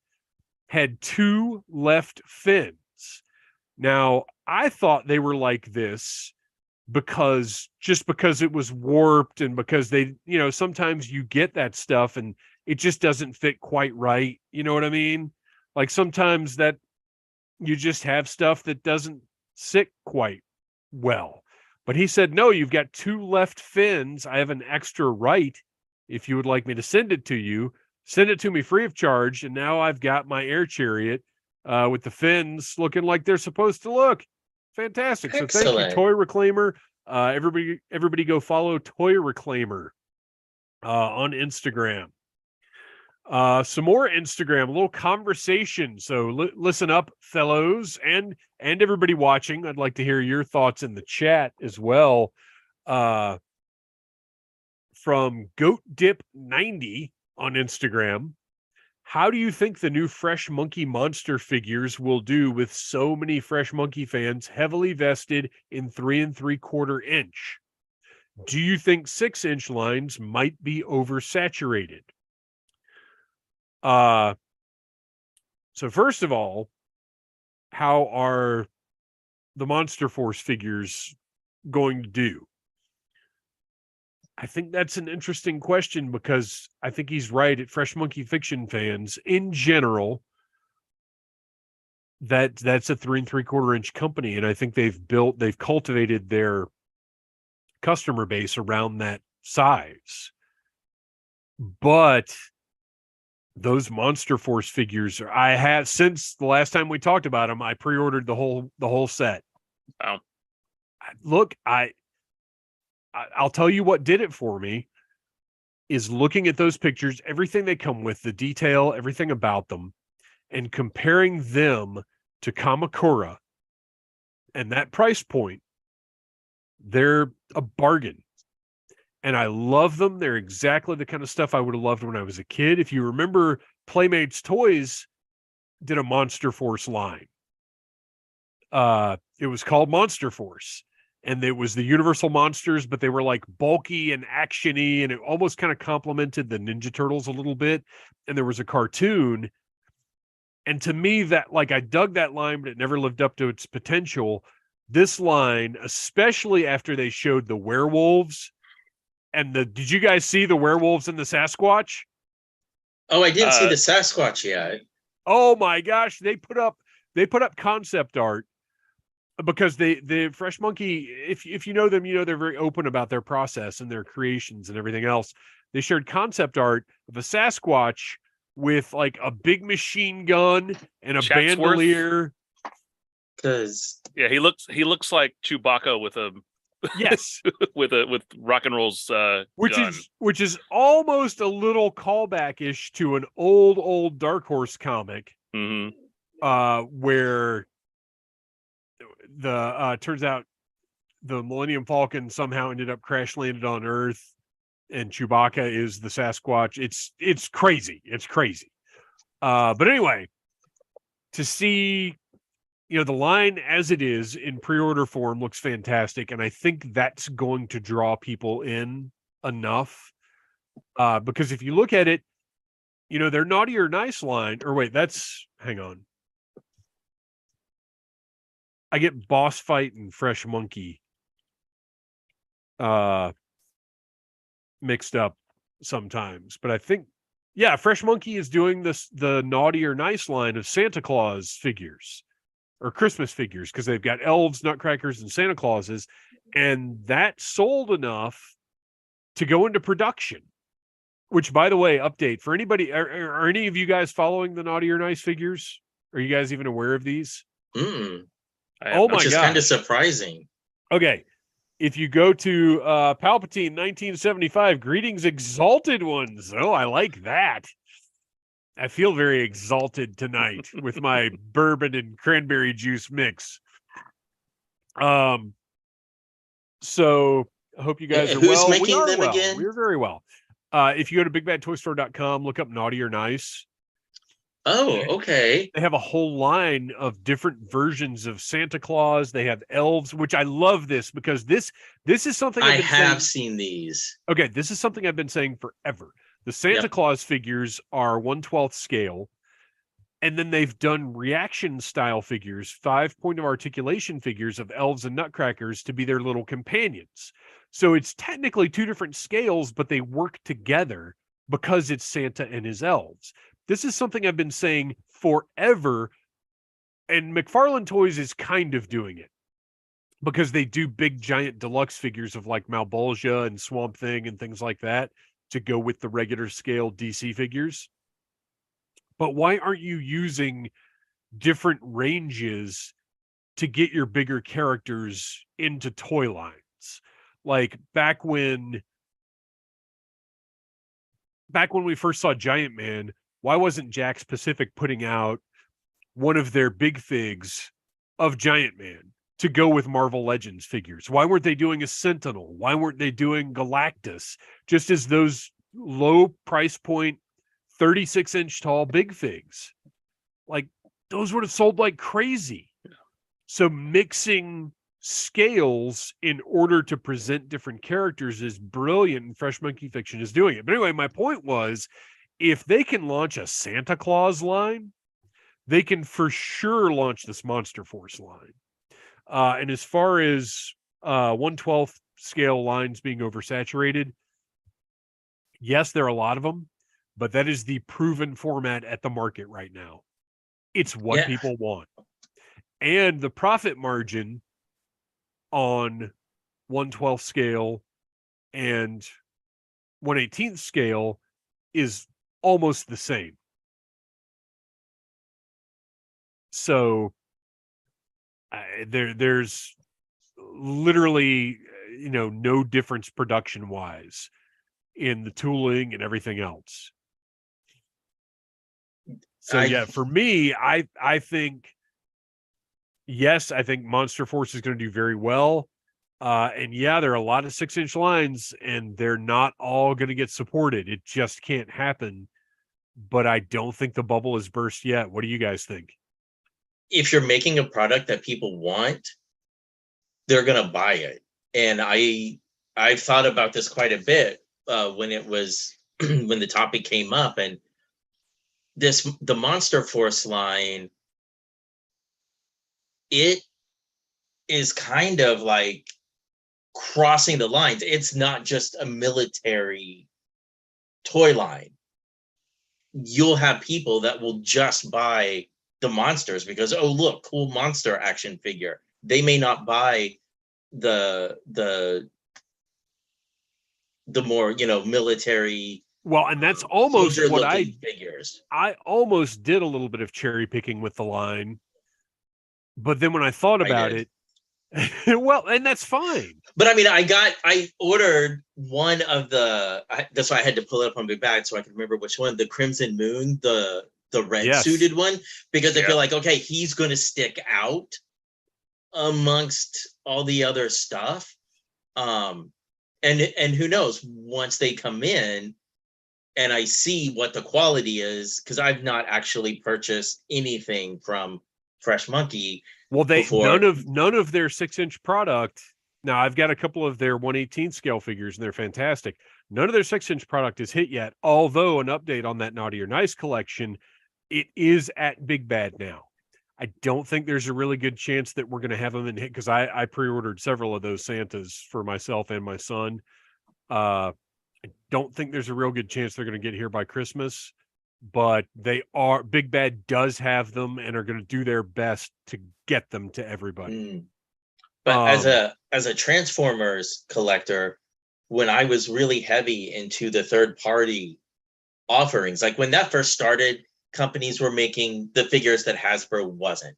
had 2 left fins. Now, I thought they were like this because it was warped, and because they, sometimes you get that stuff and it just doesn't fit quite right. You know what I mean? Like sometimes that you just have stuff that doesn't sit quite well. But he said, no, you've got 2 left fins. I have an extra right. If you would like me to send it to you, send it to me free of charge. And now I've got my air chariot with the fins looking like they're supposed to look. Fantastic. Excellent. So thank you, Toy Reclaimer. Everybody go follow Toy Reclaimer on Instagram. Some more Instagram, a little conversation. So listen up, fellows, and everybody watching. I'd like to hear your thoughts in the chat as well. From Goat Dip 90 on Instagram. How do you think the new Fresh Monkey Monster figures will do with so many Fresh Monkey fans heavily vested in 3 3/4 inch? Do you think 6-inch lines might be oversaturated? So first of all, how are the Monster Force figures going to do? I think that's an interesting question, because I think he's right. At Fresh Monkey Fiction fans in general, that's a 3 3/4 inch company, and I think they've cultivated their customer base around that size. But those Monster Force figures, I have, since the last time we talked about them, I pre-ordered the whole set. Wow. Look, I'll tell you what did it for me is looking at those pictures, everything they come with, the detail, everything about them, and comparing them to Kamakura and that price point. They're a bargain. And I love them. They're exactly the kind of stuff I would have loved when I was a kid. If you remember, Playmates Toys did a Monster Force line. It was called Monster Force. And it was the Universal monsters, but they were like bulky and actiony, and it almost kind of complemented the Ninja Turtles a little bit. And there was a cartoon. And to me, that, like, I dug that line, but it never lived up to its potential. This line, especially after they showed the werewolves, and did you guys see the werewolves and the Sasquatch? Oh, I didn't see the Sasquatch yet. Oh my gosh, they put up concept art, because the Fresh Monkey, if you know them, you know they're very open about their process and their creations and everything else. They shared concept art of a Sasquatch with like a big machine gun and a bandolier. Yeah, he looks like Chewbacca with a yes with rock and roll's which is almost a little callback-ish to an old Dark Horse comic. Where the turns out the Millennium Falcon somehow ended up crash landed on Earth, and Chewbacca is the Sasquatch. It's crazy. But anyway, to see, the line as it is in pre-order form looks fantastic, and I think that's going to draw people in enough. Because if you look at it, their Naughty or Nice line, or wait, hang on. I get Boss Fight and Fresh Monkey mixed up sometimes, but I think, Fresh Monkey is doing the Naughty or Nice line of Santa Claus figures or Christmas figures, because they've got elves, nutcrackers, and Santa Clauses, and that sold enough to go into production. Which, by the way, update for anybody, are any of you guys following the Naughty or Nice figures? Are you guys even aware of these? Oh my god, which is kind of surprising. Okay, if you go to Palpatine 1975, greetings, exalted ones. Oh, I like that. I feel very exalted tonight with my bourbon and cranberry juice mix. So I hope you guys are Who's well. making them well. again? We're very well. If you go to bigbadtoystore.com, look up Naughty or Nice. Oh, okay. They have a whole line of different versions of Santa Claus. They have elves, which I love this, because this is something I have seen these. Okay, this is something I've been saying forever. The Santa Claus figures are 1/12 scale, and then they've done reaction style figures, 5 point of articulation figures of elves and nutcrackers to be their little companions. So it's technically 2 different scales, but they work together because it's Santa and his elves. This is something I've been saying forever, and McFarlane Toys is kind of doing it, because they do big giant deluxe figures of like Malbolgia and Swamp Thing and things like that to go with the regular scale DC figures. But why aren't you using different ranges to get your bigger characters into toy lines? Like back when we first saw Giant Man, why wasn't Jakks Pacific putting out one of their big figs of Giant Man to go with Marvel Legends figures? Why weren't they doing a Sentinel? Why weren't they doing Galactus? Just as those low price point 36-inch tall big figs. Like, those would have sold like crazy. So mixing scales in order to present different characters is brilliant, and Fresh Monkey Fiction is doing it. But anyway, my point was, if they can launch a Santa Claus line, they can for sure launch this Monster Force line. And as far as 1/12 scale lines being oversaturated, yes, there are a lot of them, but that is the proven format at the market right now. It's what people want. And the profit margin on 1/12 scale and 1/18 scale is almost the same. So there's literally, no difference production wise in the tooling and everything else. So for me, I think, yes, I think Monster Force is going to do very well. And there are a lot of 6-inch lines, and they're not all going to get supported. It just can't happen. But I don't think the bubble has burst yet. What do you guys think? If you're making a product that people want, they're going to buy it. And I've thought about this quite a bit when it was when the topic came up, and the Monster Force line, it is kind of like crossing the lines. It's not just a military toy line. You'll have people that will just buy the monsters because, oh, look, cool monster action figure. They may not buy the more, military. Well, and that's almost what figures. I almost did a little bit of cherry picking with the line, but then when I thought about it, well, and that's fine. But I mean, I ordered one of that's why I had to pull it up on my bag so I could remember which one, the Crimson Moon, the red suited one, because I feel like, okay, he's going to stick out amongst all the other stuff. And who knows, once they come in and I see what the quality is, because I've not actually purchased anything from Fresh Monkey. Well, none of their 6-inch product. Now, I've got a couple of their 1/18 scale figures, and they're fantastic. None of their 6-inch product is hit yet. Although an update on that Naughty or Nice collection, it is at Big Bad now. I don't think there's a really good chance that we're going to have them in hit, because I pre-ordered several of those Santas for myself and my son. I don't think there's a real good chance they're going to get here by Christmas. But Big Bad does have them and are going to do their best to get them to everybody. But as a Transformers collector, when I was really heavy into the third party offerings, like when that first started, companies were making the figures that Hasbro wasn't.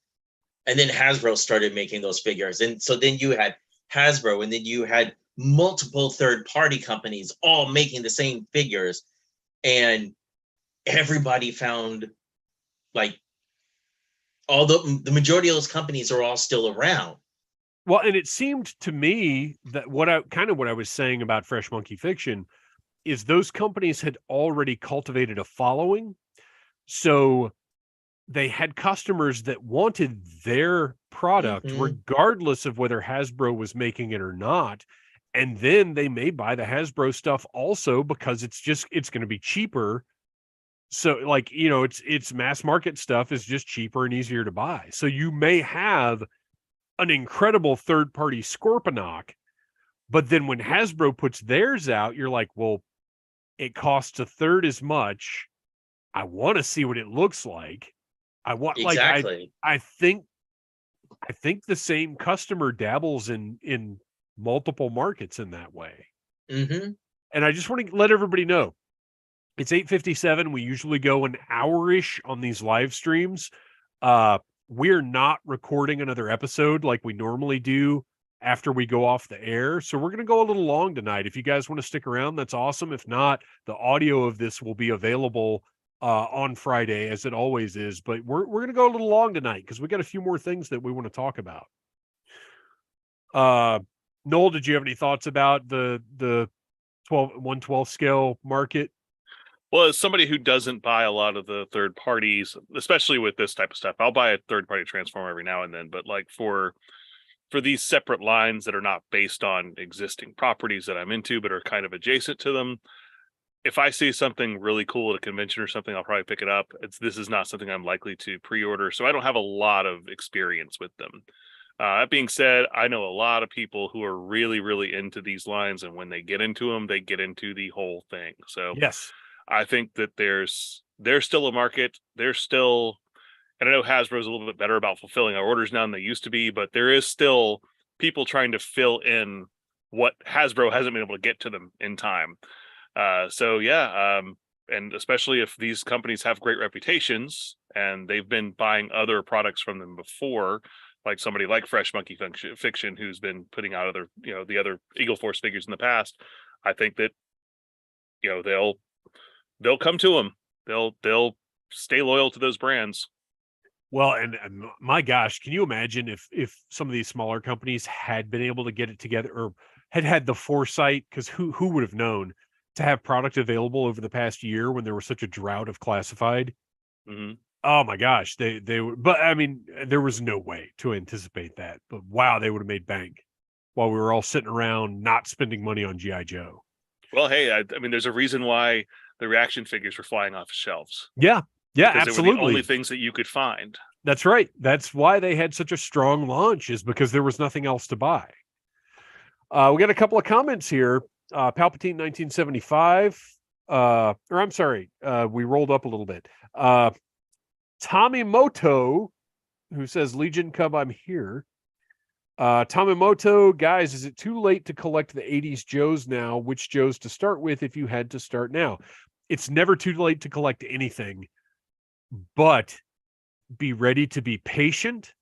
And then Hasbro started making those figures. And so then you had Hasbro, and then you had multiple third party companies all making the same figures. And everybody found, like, all the majority of those companies are all still around. Well, and it seemed to me that what I was saying about Fresh Monkey Fiction is those companies had already cultivated a following. So they had customers that wanted their product, regardless of whether Hasbro was making it or not. And then they may buy the Hasbro stuff also because it's going to be cheaper. So, like, it's mass market stuff is just cheaper and easier to buy. So you may have an incredible third-party Scorponok, but then when Hasbro puts theirs out, you're like, well, it costs a third as much. I want to see what it looks like. I want exactly. I think the same customer dabbles in multiple markets in that way. And I just want to let everybody know, it's 8:57. We usually go an hour-ish on these live streams. We're not recording another episode like we normally do after we go off the air. So we're going to go a little long tonight. If you guys want to stick around, that's awesome. If not, the audio of this will be available on Friday, as it always is. But we're going to go a little long tonight because we got a few more things that we want to talk about. Noel, did you have any thoughts about the 1/12 scale market? Well, as somebody who doesn't buy a lot of the third parties, especially with this type of stuff, I'll buy a third party Transformer every now and then. But like for these separate lines that are not based on existing properties that I'm into, but are kind of adjacent to them, if I see something really cool at a convention or something, I'll probably pick it up. This is not something I'm likely to pre-order, so I don't have a lot of experience with them. That being said, I know a lot of people who are really, really into these lines, and when they get into them, they get into the whole thing. So Yes. I think that there's still a market. There's still, and I know Hasbro's a little bit better about fulfilling our orders now than they used to be, but there is still people trying to fill in what Hasbro hasn't been able to get to them in time. And especially if these companies have great reputations and they've been buying other products from them before, like somebody like Fresh Monkey Fiction, who's been putting out other, the other Eagle Force figures in the past, I think that, they'll come to them. They'll stay loyal to those brands. Well, and my gosh, can you imagine if some of these smaller companies had been able to get it together, or had the foresight, because who would have known, to have product available over the past year when there was such a drought of classified? Mm-hmm. Oh my gosh, they were, but I mean, there was no way to anticipate that. But wow, they would have made bank while we were all sitting around not spending money on GI Joe. Well, hey, I mean, there's a reason why the reaction figures were flying off shelves. Yeah, because absolutely. They were the only things that you could find. That's right. That's why they had such a strong launch, is because there was nothing else to buy. We got a couple of comments here. Palpatine 1975. We rolled up a little bit. Tomimoto, who says, Legion Cub, I'm here. Tomimoto, guys, is it too late to collect the 80s Joes now? Which Joes to start with if you had to start now? It's never too late to collect anything, but be ready to be patient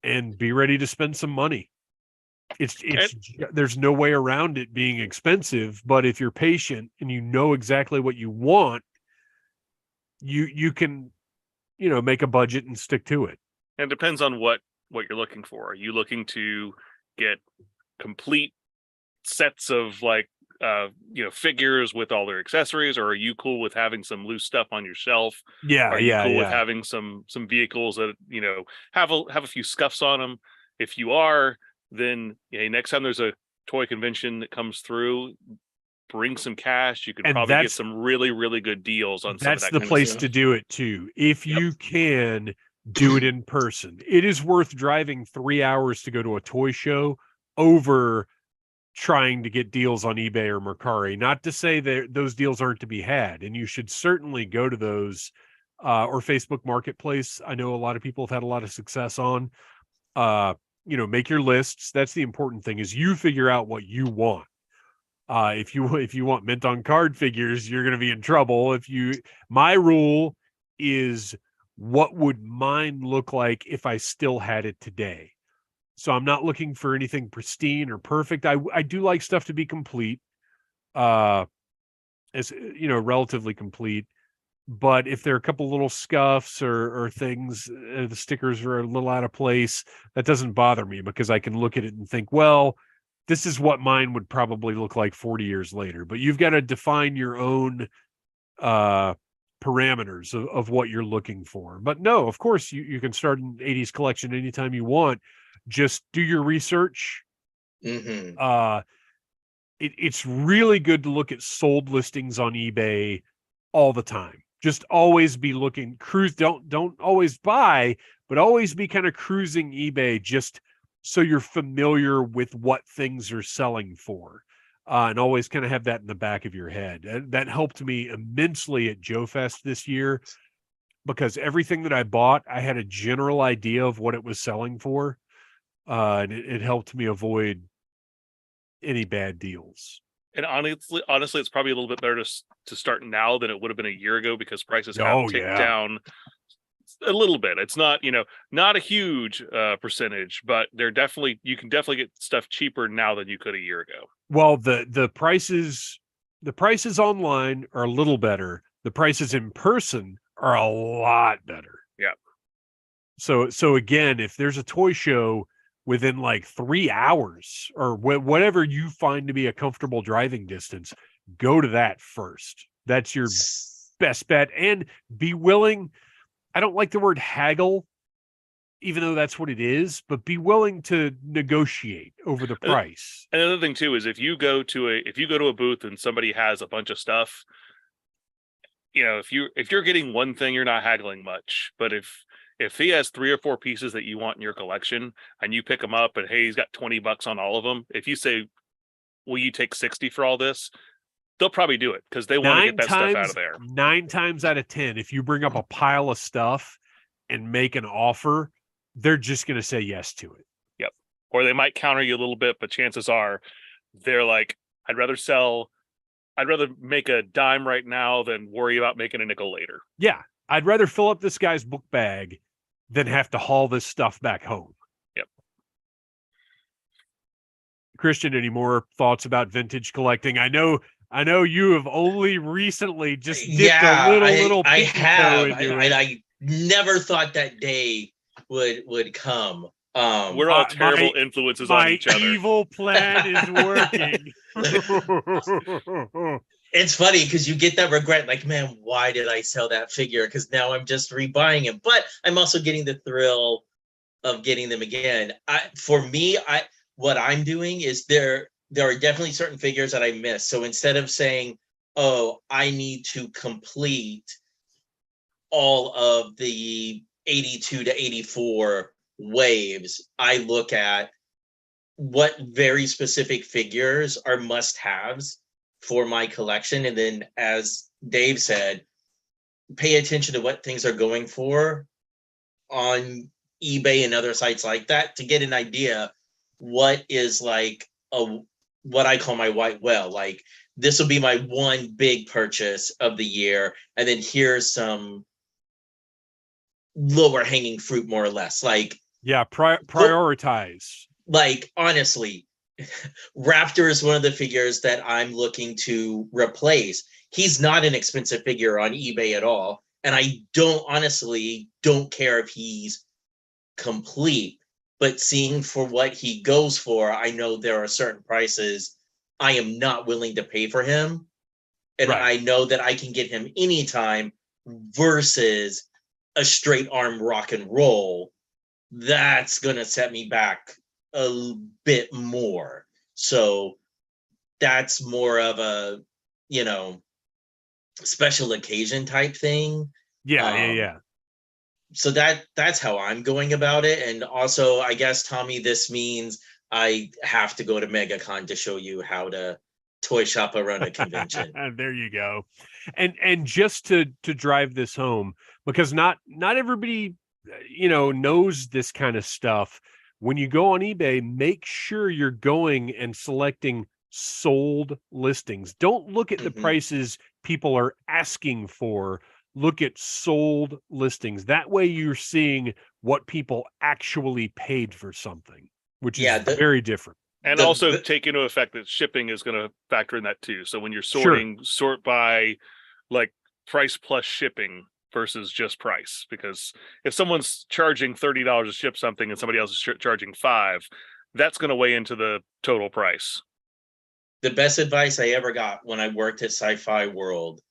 and be ready to spend some money. There's no way around it being expensive, but if you're patient and you know exactly what you want, you can, make a budget and stick to it. And it depends on what you're looking for. Are you looking to get complete sets of figures with all their accessories, or are you cool with having some loose stuff on your shelf? Are you cool with having some vehicles that have a few scuffs on them? If you are, then next time there's a toy convention that comes through, bring some cash. You can probably get some really, really good deals on some of that. That's the place to do it too. If you can do it in person, it is worth driving 3 hours to go to a toy show over trying to get deals on eBay or Mercari. Not to say that those deals aren't to be had, and you should certainly go to those, or Facebook Marketplace. I know a lot of people have had a lot of success on. Make your lists. That's the important thing, is you figure out what you want. If you want mint on card figures, you're going to be in trouble. My rule is, what would mine look like if I still had it today? So I'm not looking for anything pristine or perfect. I do like stuff to be complete, relatively complete. But if there are a couple little scuffs or things, the stickers are a little out of place, that doesn't bother me, because I can look at it and think, well, this is what mine would probably look like 40 years later. But you've got to define your own parameters of what you're looking for. But no, of course, you can start an 80s collection anytime you want. Just do your research. Mm-hmm. It's really good to look at sold listings on eBay all the time. Just always be looking. Don't always buy, but always be kind of cruising eBay, just so you're familiar with what things are selling for, and always kind of have that in the back of your head. That helped me immensely at Joe Fest this year, because everything that I bought, I had a general idea of what it was selling for, and it helped me avoid any bad deals. And honestly, it's probably a little bit better to start now than it would have been a year ago, because prices have ticked down a little bit. It's not, not a huge percentage, but you can definitely get stuff cheaper now than you could a year ago. Well, the prices online are a little better. The prices in person are a lot better. Yeah. So again, if there's a toy show within like 3 hours, or whatever you find to be a comfortable driving distance, go to that first. That's your best bet. And be willing, I don't like the word haggle, even though that's what it is, but be willing to negotiate over the price. And another thing too is, if you go to a booth and somebody has a bunch of stuff, if you're getting one thing, you're not haggling much. But if If he has 3 or 4 pieces that you want in your collection and you pick them up and hey, he's got $20 on all of them. If you say, will you take 60 for all this? They'll probably do it because they want to get that stuff out of there. 9 times out of 10, if you bring up a pile of stuff and make an offer, they're just going to say yes to it. Yep. Or they might counter you a little bit, but chances are they're like, I'd rather make a dime right now than worry about making a nickel later. Yeah. I'd rather fill up this guy's book bag than have to haul this stuff back home. Yep. Kristian, any more thoughts about vintage collecting? I know you have only recently just dipped a little I pinky have. toe into it. I never thought that day would come. We're all terrible influences on each other. My evil plan is working. It's funny because you get that regret, like, man, why did I sell that figure? Because now I'm just rebuying it. But I'm also getting the thrill of getting them again. For me, what I'm doing is there are definitely certain figures that I miss. So instead of saying, oh, I need to complete all of the 82 to 84 waves, I look at what very specific figures are must-haves for my collection. And then, as Dave said, pay attention to what things are going for on eBay and other sites like that to get an idea what is like what I call my white whale. Like, this will be my one big purchase of the year, and then here's some lower hanging fruit, more or less. Like, yeah, prioritize. Like, honestly, Raptor is one of the figures that I'm looking to replace. He's not an expensive figure on eBay at all, and I don't care if he's complete. But seeing for what he goes for, I know there are certain prices I am not willing to pay for him. And right. I know that I can get him anytime versus a straight arm rock and roll. That's going to set me back a bit more. So that's more of a, special occasion type thing. Yeah. So that's how I'm going about it. And also, I guess, Tommy, this means I have to go to MegaCon to show you how to toy shop around a convention. There you go. And just to drive this home, because not everybody, knows this kind of stuff. When you go on eBay, make sure you're going and selecting sold listings. Don't look at the prices people are asking for. Look at sold listings. That way you're seeing what people actually paid for something, which is very different. And also take into effect that shipping is going to factor in that too. So when you're sorting, sort by like price plus shipping versus just price. Because if someone's charging $30 to ship something and somebody else is charging $5, that's going to weigh into the total price. The best advice I ever got when I worked at Sci-Fi World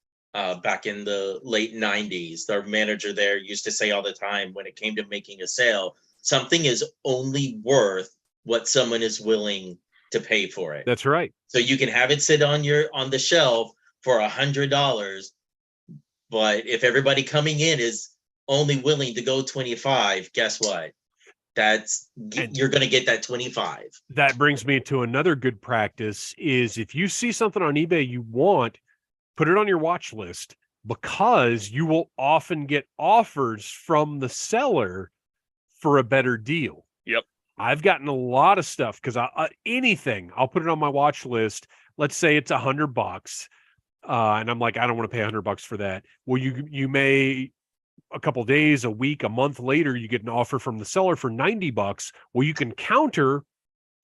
back in the late 90s, the manager there used to say all the time when it came to making a sale, something is only worth what someone is willing to pay for it. That's right. So you can have it sit on the shelf for $100, but if everybody coming in is only willing to go 25, guess what? You're going to get that 25. That brings me to another good practice is if you see something on eBay you want, put it on your watch list, because you will often get offers from the seller for a better deal. Yep. I've gotten a lot of stuff because anything, I'll put it on my watch list. Let's say it's $100. And I'm like, I don't want to pay $100 for that. Well, you may a couple days, a week, a month later, you get an offer from the seller for $90. Well, you can counter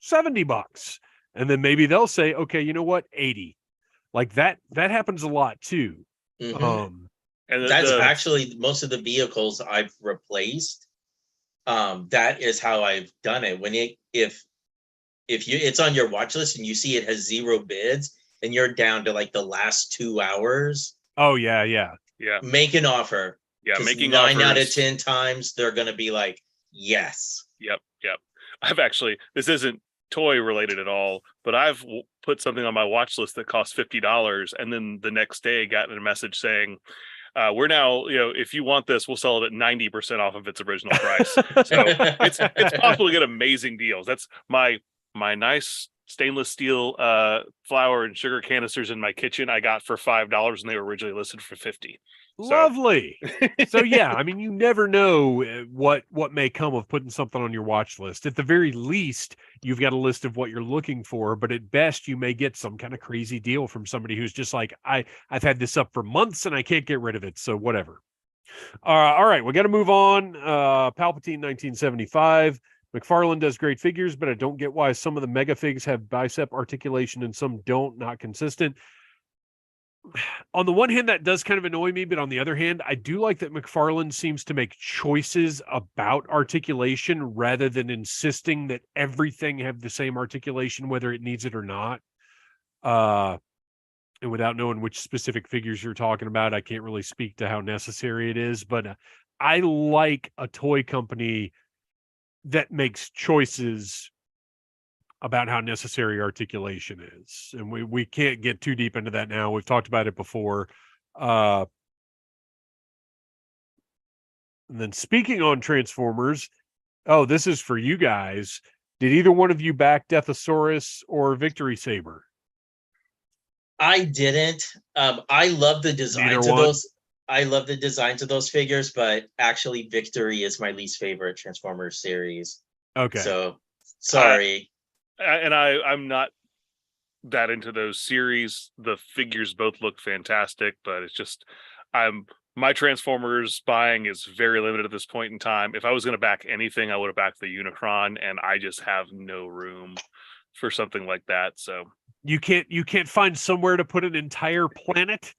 $70. And then maybe they'll say, okay, you know what? 80. Like that happens a lot too. And that's actually most of the vehicles I've replaced. That is how I've done it. When if it's on your watch list and you see it has 0 bids and you're down to like the last 2 hours. Oh yeah. Make an offer. Yeah, making 9 out of 10 times they're going to be like, yes. Yep. I've actually, this isn't toy related at all, but I've put something on my watch list that cost $50, and then the next day got a message saying, We're now, if you want this, we'll sell it at 90% off of its original price. So it's possible to get amazing deals. That's my nice stainless steel flour and sugar canisters in my kitchen I got for $5, and they were originally listed for $50. Lovely. So yeah, I mean, you never know what may come of putting something on your watch list. At the very least, you've got a list of what you're looking for, but at best you may get some kind of crazy deal from somebody who's just like, I've had this up for months and I can't get rid of it, so whatever. All right, we got to move on. Palpatine 1975. McFarlane does great figures, but I don't get why some of the mega figs have bicep articulation and some don't. Not consistent. On the one hand, that does kind of annoy me, but on the other hand, I do like that McFarlane seems to make choices about articulation rather than insisting that everything have the same articulation, whether it needs it or not. And without knowing which specific figures you're talking about, I can't really speak to how necessary it is, but I like a toy company that makes choices about how necessary articulation is. And we can't get too deep into that now. We've talked about it before. And then speaking on Transformers, this is for you guys. Did either one of you back Deathosaurus or Victory Saber? I didn't. I love the designs of those. I love the designs of those figures, but actually Victory is my least favorite Transformers series. Okay. So sorry. I'm not that into those series. The figures both look fantastic, but it's just my Transformers buying is very limited at this point in time. If I was going to back anything, I would have backed the Unicron, and I just have no room for something like that. So you can't find somewhere to put an entire planet.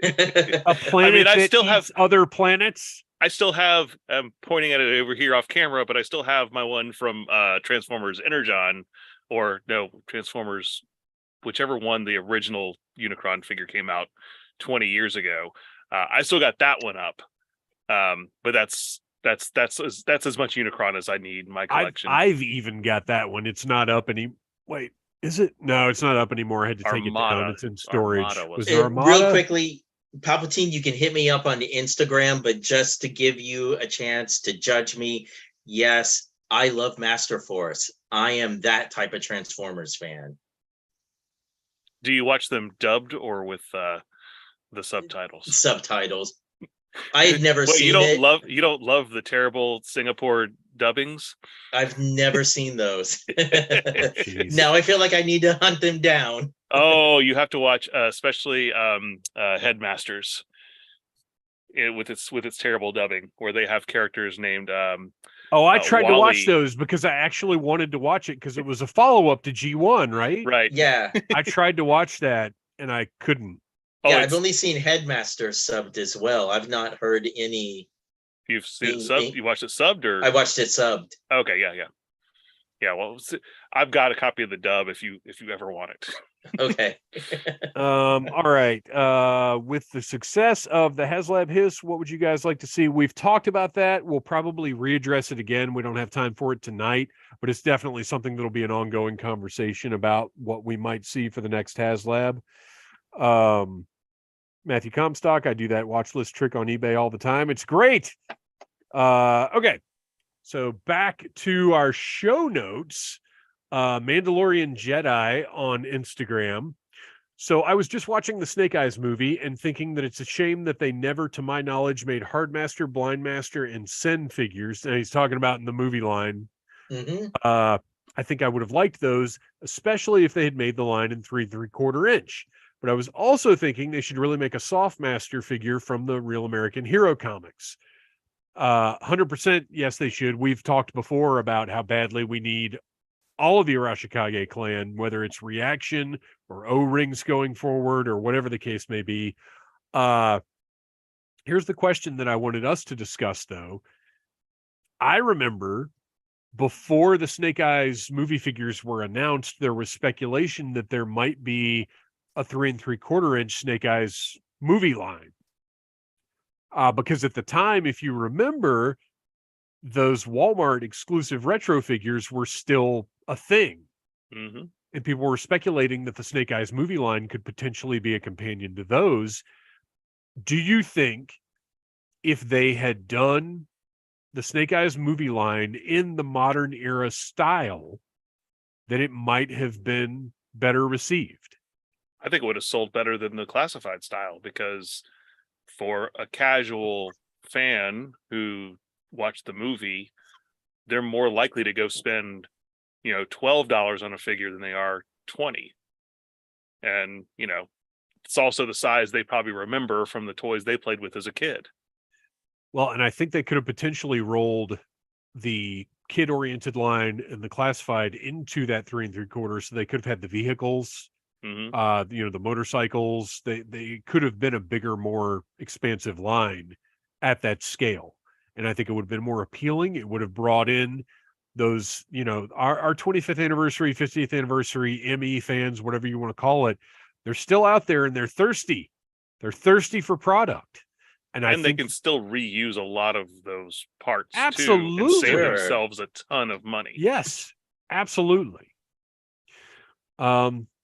A planet I that still eats have other planets. I still have, I'm pointing at it over here off camera, but I still have my one from Transformers Energon, or no, Transformers, whichever one the original Unicron figure came out 20 years ago. I still got that one up, but that's as much Unicron as I need in my collection. I've even got that one. It's not up any. Wait, is it? No, it's not up anymore. I had to take it down. It's in storage. Real quickly, Palpatine, you can hit me up on the Instagram, but just to give you a chance to judge me, yes, I love Master Force. I am that type of Transformers fan. Do you watch them dubbed or with the subtitles? Subtitles. I had never seen it. You don't love the terrible Singapore dubbings? I've never seen those. Now I feel like I need to hunt them down. Oh, you have to watch, especially Headmasters, with its terrible dubbing, where they have characters named. I tried to watch those because I actually wanted to watch it because it was a follow-up to G1, right? Right. Yeah. I tried to watch that and I couldn't. Yeah, I've only seen Headmaster subbed as well. I've not heard any. You've seen it subbed? You watched it subbed, or? I watched it subbed. Okay, yeah. Well, I've got a copy of the dub if you ever want it. Okay. All right. With the success of the HasLab Hiss, what would you guys like to see? We've talked about that. We'll probably readdress it again. We don't have time for it tonight, but it's definitely something that'll be an ongoing conversation about what we might see for the next HasLab. Matthew Comstock, I do that watch list trick on eBay all the time. It's great. Okay. So back to our show notes. Mandalorian Jedi on Instagram. So I was just watching the Snake Eyes movie and thinking that it's a shame that they never, to my knowledge, made Hardmaster, Blindmaster, and Sen figures. And he's talking about in the movie line. Mm-hmm. I think I would have liked those, especially if they had made the line in 3 3/4 inch. But I was also thinking they should really make a Softmaster figure from the Real American Hero comics. 100%, yes, they should. We've talked before about how badly we need all of the Arashikage clan, whether it's reaction or O-rings going forward or whatever the case may be. Here's the question that I wanted us to discuss, though. I remember before the Snake Eyes movie figures were announced, there was speculation that there might be a 3 3/4 inch Snake Eyes movie line. Because at the time, if you remember, those Walmart exclusive retro figures were still a thing. Mm-hmm. And people were speculating that the Snake Eyes movie line could potentially be a companion to those. Do you think if they had done the Snake Eyes movie line in the modern era style, that it might have been better received? I think it would have sold better than the classified style, because for a casual fan who watched the movie, they're more likely to go spend, $12 on a figure than they are 20. And, it's also the size they probably remember from the toys they played with as a kid. Well, and I think they could have potentially rolled the kid-oriented line and the classified into that 3 3/4, so they could have had the vehicles, Mm-hmm. the motorcycles. They could have been a bigger, more expansive line at that scale, and I think it would have been more appealing. It would have brought in those, our 25th anniversary, 50th anniversary ME fans, whatever you want to call it. They're still out there and they're thirsty. They're thirsty for product. And I they think can still reuse a lot of those parts too, and Absolutely. save Sure. themselves a ton of money. yes, absolutely.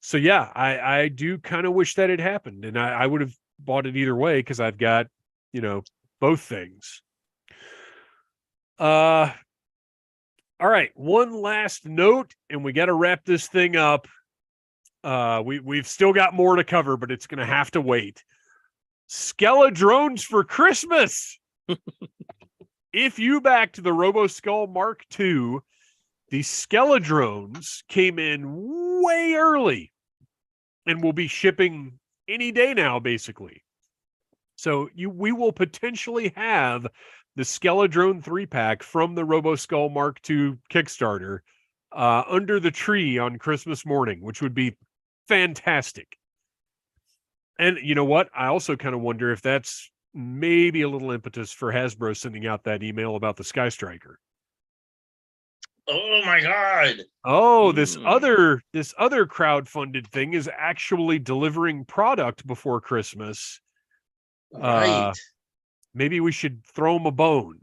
So yeah, I do kind of wish that had happened, and I would have bought it either way because I've got, both things. All right, one last note, and we got to wrap this thing up. We've still got more to cover, but it's going to have to wait. Skella drones for Christmas. If you backed the RoboSkull Mark II, the Skella drones came in way early and will be shipping any day now, basically. So we will potentially have the Skella drone 3-pack from the RoboSkull Mark II Kickstarter under the tree on Christmas morning, which would be fantastic. And you know what? I also kind of wonder if that's maybe a little impetus for Hasbro sending out that email about the Sky Striker. Oh my God. Oh, this other crowdfunded thing is actually delivering product before Christmas. Right. Maybe we should throw them a bone.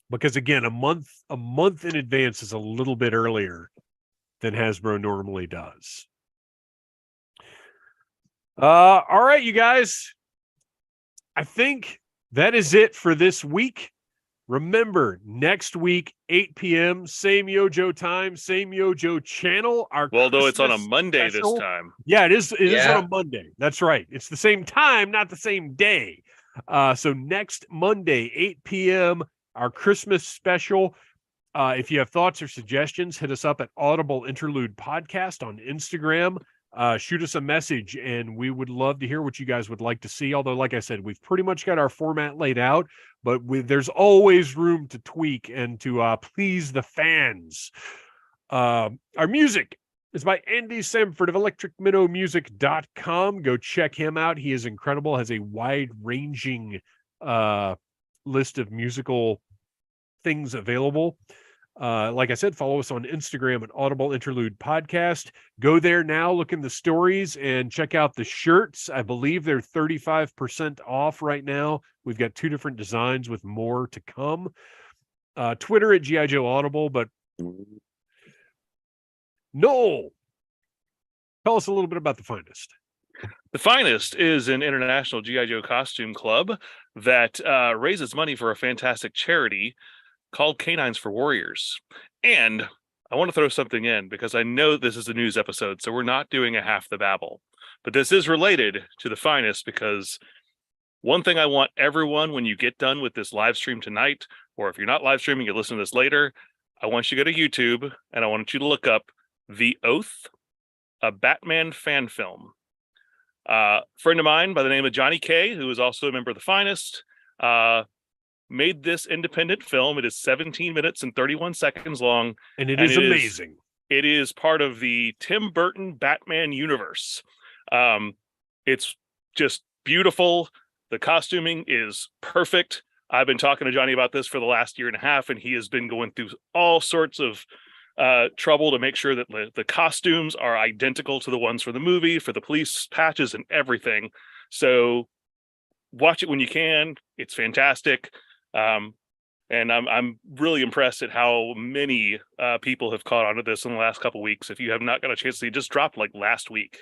Because again, a month in advance is a little bit earlier than Hasbro normally does. All right, you guys. I think that is it for this week. Remember, next week, 8 p.m., same Yojo time, same Yojo channel. Though it's on a Christmas Monday special. this time. Yeah, it is. It is Yeah. on a Monday. That's right. It's the same time, not the same day. So next Monday, 8 p.m., our Christmas special. If you have thoughts or suggestions, hit us up at Audible Interlude Podcast on Instagram. Shoot us a message, and we would love to hear what you guys would like to see. Although, like I said, we've pretty much got our format laid out, but there's always room to tweak and to please the fans. Our music is by Andy Samford of electricminnowmusic.com. Go check him out. He is incredible, has a wide-ranging list of musical things available. Like I said, follow us on Instagram at Audible Interlude Podcast. Go there now, look in the stories, and check out the shirts. I believe they're 35% off right now. We've got 2 different designs with more to come. Twitter at G.I. Joe Audible. But Noel, tell us a little bit about The Finest. The Finest is an international G.I. Joe costume club that raises money for a fantastic charity called Canines for Warriors. And I want to throw something in because I know this is a news episode, so we're not doing a half the babble. But this is related to The Finest, because one thing I want everyone, when you get done with this live stream tonight, or if you're not live streaming, you listen to this later, I want you to go to YouTube and I want you to look up The Oath, a Batman fan film. Friend of mine by the name of Johnny K, who is also a member of The Finest, made this independent film. It is 17 minutes and 31 seconds long. And it is amazing. It is part of the Tim Burton Batman universe. It's just beautiful. The costuming is perfect. I've been talking to Johnny about this for the last year and a half, and he has been going through all sorts of trouble to make sure that the costumes are identical to the ones for the movie, for the police patches and everything. So watch it when you can. It's fantastic. And I'm really impressed at how many people have caught on to this in the last couple of weeks. If you have not got a chance to see, it just dropped like last week.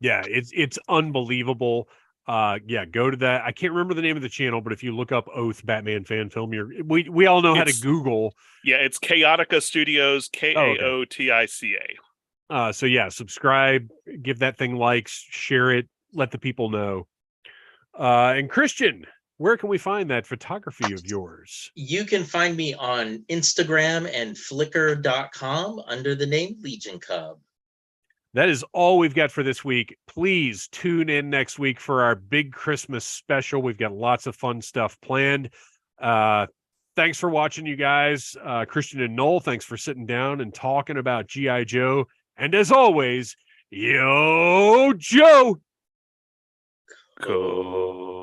Yeah, it's unbelievable. Yeah, go to that. I can't remember the name of the channel, but if you look up Oath Batman fan film, we all know how to Google. Yeah, it's Chaotica Studios, okay. Kaotica. So yeah, subscribe, give that thing likes, share it, let the people know. And Kristian, where can we find that photography of yours? You can find me on Instagram and Flickr.com under the name Legion Cub. That is all we've got for this week. Please tune in next week for our big Christmas special. We've got lots of fun stuff planned. Thanks for watching, you guys. Kristian and Noel, thanks for sitting down and talking about G.I. Joe. And as always, yo, Joe! Cobra.